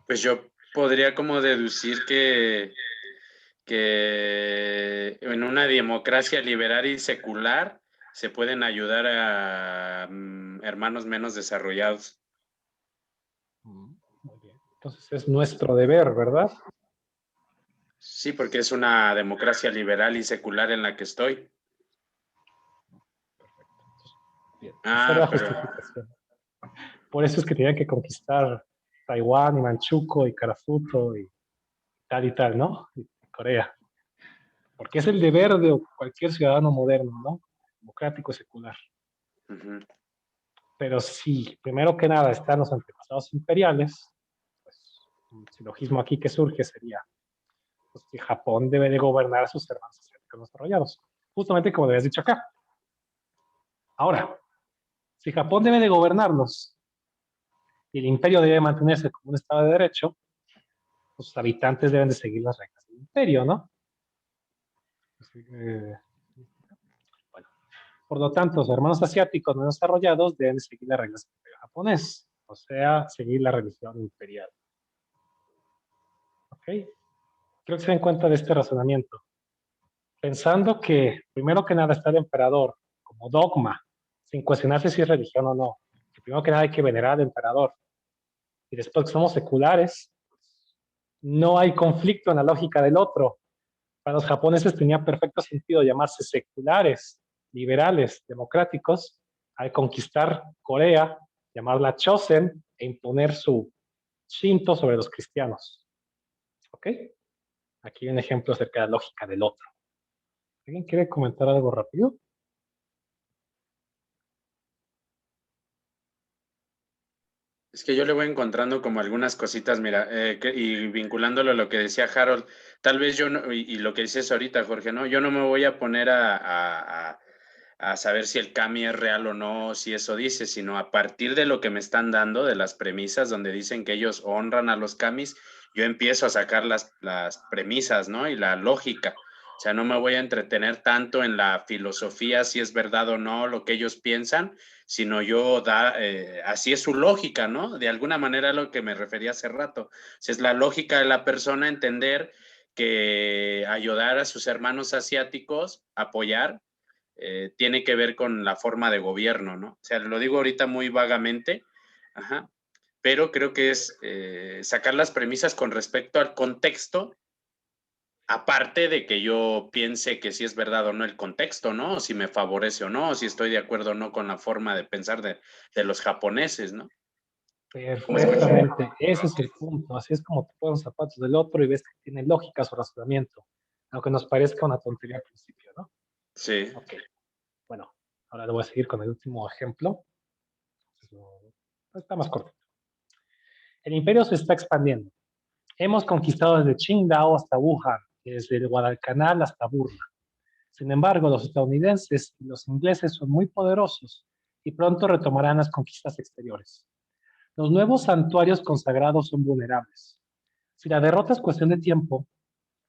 Pues yo podría como deducir que en una democracia liberal y secular se pueden ayudar a hermanos menos desarrollados. Muy bien. Entonces es nuestro deber, ¿verdad? Sí, porque es una democracia liberal y secular en la que estoy. Bien. Esa es la pero justificación. Por eso es que tenía que conquistar Taiwán y Manchukuo y Karafuto y tal, ¿no? Y Corea. Porque es el deber de cualquier ciudadano moderno, ¿no? Democrático y secular. Pero sí, primero que nada están los antepasados imperiales, pues un silogismo aquí que surge sería pues, que Japón debe de gobernar a sus hermanos asiáticos desarrollados, justamente como le habías dicho acá. Ahora, si Japón debe de gobernarlos y el imperio debe mantenerse como un estado de derecho, pues, sus habitantes deben de seguir las reglas del imperio, ¿no? Bueno, por lo tanto, los hermanos asiáticos no desarrollados deben de seguir las reglas del imperio japonés, o sea, seguir la religión imperial. ¿Ok? Creo que se den cuenta de este razonamiento. Pensando que, primero que nada, está el emperador como dogma, sin cuestionarse si es religión o no. Que primero que nada hay que venerar al emperador. Y después que somos seculares, no hay conflicto en la lógica del otro. Para los japoneses tenía perfecto sentido llamarse seculares, liberales, democráticos, al conquistar Corea, llamarla Chosen e imponer su Shinto sobre los cristianos. ¿Ok? Aquí hay un ejemplo acerca de la lógica del otro. ¿Alguien quiere comentar algo rápido? Es que yo le voy encontrando como algunas cositas, mira, y vinculándolo a lo que decía Harold, tal vez yo, no, y lo que dices ahorita, Jorge, ¿no? Yo no me voy a poner a saber si el kami es real o no, si eso dice, sino a partir de lo que me están dando, de las premisas donde dicen que ellos honran a los kamis, yo empiezo a sacar las premisas, ¿no? Y la lógica. O sea, no me voy a entretener tanto en la filosofía, si es verdad o no lo que ellos piensan, sino así es su lógica, ¿no? De alguna manera a lo que me refería hace rato. Si es la lógica de la persona entender que ayudar a sus hermanos asiáticos, apoyar, tiene que ver con la forma de gobierno, ¿no? O sea, lo digo ahorita muy vagamente, pero creo que es sacar las premisas con respecto al contexto, aparte de que yo piense que si es verdad o no el contexto, ¿no? O si me favorece o no, o si estoy de acuerdo o no con la forma de pensar de los japoneses, ¿no? Perfectamente, ese es el punto. Así es como te pones los zapatos del otro y ves que tiene lógica su razonamiento, aunque nos parezca una tontería al principio, ¿no? Sí. Ok, bueno, ahora le voy a seguir con el último ejemplo. Está más corto. El imperio se está expandiendo. Hemos conquistado desde Qingdao hasta Wuhan, y desde el Guadalcanal hasta Burma. Sin embargo, los estadounidenses y los ingleses son muy poderosos y pronto retomarán las conquistas exteriores. Los nuevos santuarios consagrados son vulnerables. Si la derrota es cuestión de tiempo,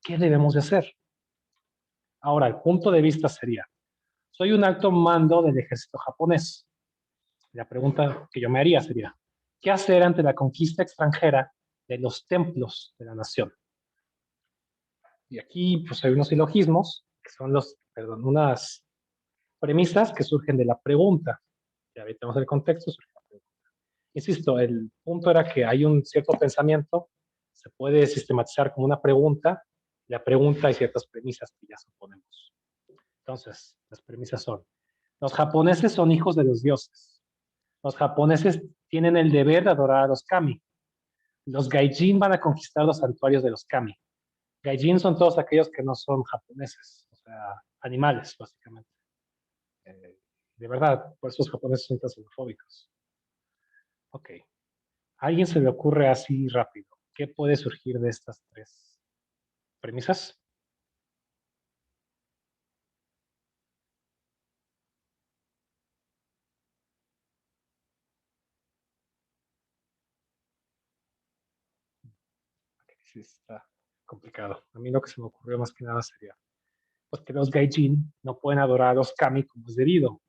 ¿qué debemos de hacer? Ahora, el punto de vista sería, soy un alto mando del ejército japonés. La pregunta que yo me haría sería, ¿qué hacer ante la conquista extranjera de los templos de la nación? Y aquí pues hay unos silogismos, que son unas premisas que surgen de la pregunta. Ya ahorita tenemos el contexto, surge la pregunta. Insisto, el punto era que hay un cierto pensamiento, se puede sistematizar como una pregunta, la pregunta hay ciertas premisas que ya suponemos. Entonces, las premisas son, los japoneses son hijos de los dioses. Los japoneses tienen el deber de adorar a los kami. Los gaijin van a conquistar los santuarios de los kami. Gaijin son todos aquellos que no son japoneses, o sea, animales, básicamente. De verdad, por eso los japoneses son tan xenofóbicos. Ok. ¿A alguien se le ocurre así rápido? ¿Qué puede surgir de estas tres premisas? Sí, está complicado. A mí lo que se me ocurrió más que nada sería, pues que los gaijin no pueden adorar a los kami como es debido,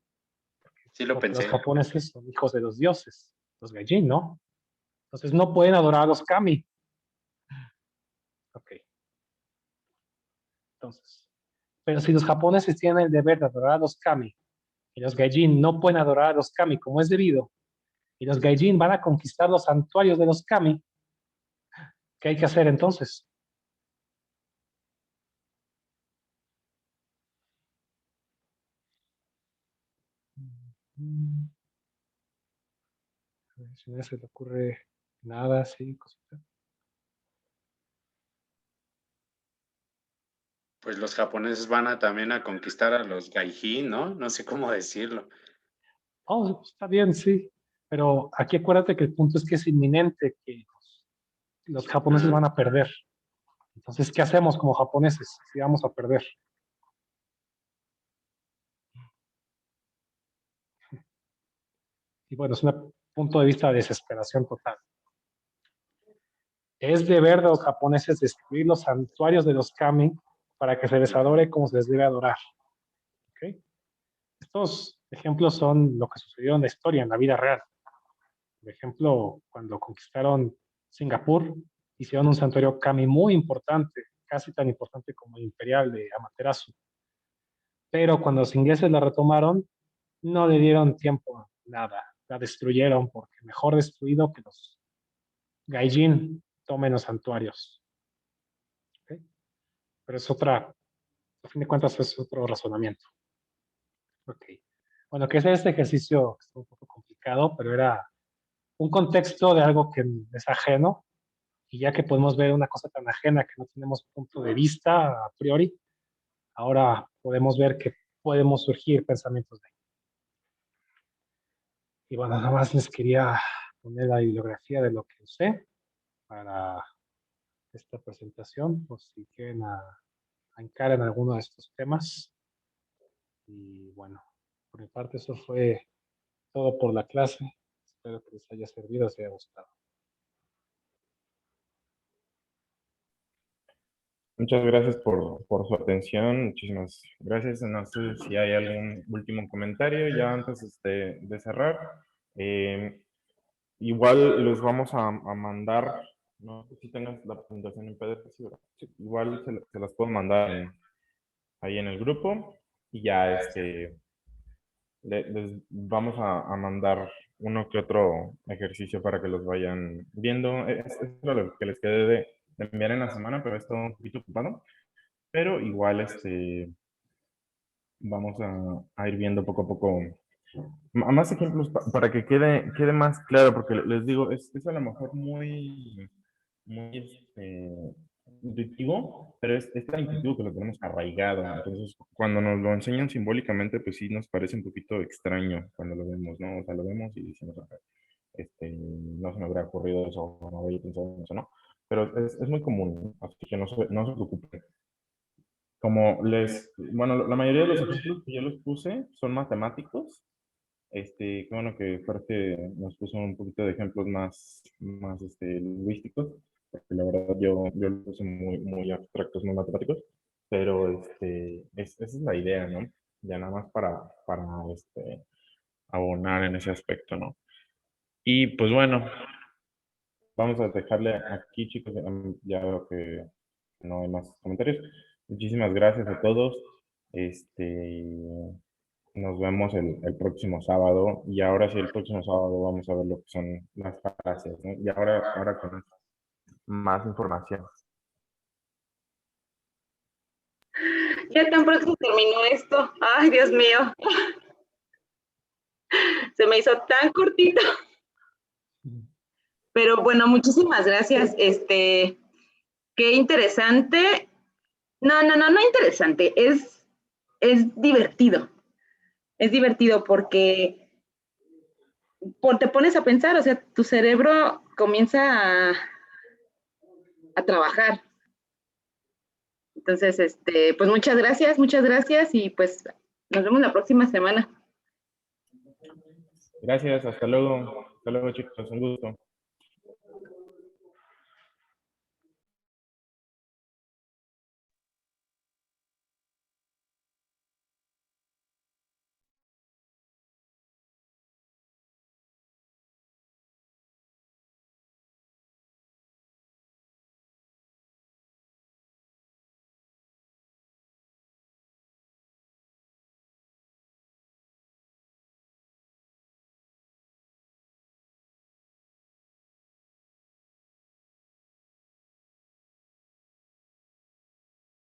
Sí lo porque los pensé. japoneses son hijos de los dioses, los gaijin, ¿no? Entonces no pueden adorar a los kami. Ok. Entonces, pero si los japoneses tienen el deber de adorar a los kami y los gaijin no pueden adorar a los kami como es debido, y los gaijin van a conquistar los santuarios de los kami, ¿qué hay que hacer entonces? Si no se le ocurre nada así, cosita. Pues los japoneses van a también a conquistar a los gaijin, ¿no? No sé cómo decirlo. Oh, está bien, sí. Pero aquí acuérdate que el punto es que es inminente, que los japoneses van a perder. Entonces, ¿qué hacemos como japoneses si vamos a perder? Y bueno, es un punto de vista de desesperación total. Es deber de los japoneses destruir los santuarios de los kami para que se les adore como se les debe adorar. ¿Okay? Estos ejemplos son lo que sucedió en la historia, en la vida real. Por ejemplo, cuando conquistaron Singapur, hicieron un santuario kami muy importante, casi tan importante como el imperial de Amaterasu. Pero cuando los ingleses la retomaron, no le dieron tiempo a nada. La destruyeron porque mejor destruido que los gaijin tomen los santuarios. ¿Okay? Pero es otra, a fin de cuentas es otro razonamiento. Ok. Bueno, que es este ejercicio que es un poco complicado, pero era un contexto de algo que es ajeno, y ya que podemos ver una cosa tan ajena que no tenemos punto de vista a priori, ahora podemos ver que podemos surgir pensamientos de ahí. Y bueno, nada más les quería poner la bibliografía de lo que usé para esta presentación, por si quieren a encarar en alguno de estos temas. Y bueno, por mi parte eso fue todo por la clase. Espero que les haya servido, les haya gustado. Muchas gracias por su atención, muchísimas gracias. No sé si hay algún último comentario ya antes de cerrar. Eh, Igual les vamos a mandar, no sé si tengas la presentación en PDF, sí, ¿verdad? Sí, igual se las puedo mandar ahí en el grupo y ya les vamos a mandar uno que otro ejercicio para que los vayan viendo. Es lo que les quedé de enviar en la semana, pero he estado un poquito ocupado. Pero igual vamos a ir viendo poco a poco más ejemplos para que quede más claro, porque les digo, es a lo mejor muy intuitivo, pero es tan intuitivo que lo tenemos arraigado. Entonces, cuando nos lo enseñan simbólicamente, pues sí nos parece un poquito extraño cuando lo vemos, ¿no? O sea, lo vemos y decimos, "Ah, no se me habría ocurrido eso, o no habría pensado en eso, ¿no? Pero es muy común, así que no se preocupen. Como bueno, la mayoría de los ejemplos que yo les puse son matemáticos. Qué bueno que Jorge nos puso un poquito de ejemplos más lingüísticos, porque la verdad yo lo puse muy abstractos, muy matemáticos, pero esa es la idea, ¿no? Ya nada más para abonar en ese aspecto, ¿no? Y pues bueno, vamos a dejarle aquí, chicos, ya veo que no hay más comentarios. Muchísimas gracias a todos. Nos vemos el próximo sábado. Y ahora sí, el próximo sábado vamos a ver lo que son las frases, ¿no? Y ahora con más información. Ya tan pronto terminó esto. Ay, Dios mío. Se me hizo tan cortito. Pero bueno, muchísimas gracias. Qué interesante. No interesante. Es divertido. Es divertido porque te pones a pensar, o sea, tu cerebro comienza a trabajar. Entonces, pues muchas gracias y pues nos vemos la próxima semana. Gracias, hasta luego. Hasta luego, chicos, un gusto.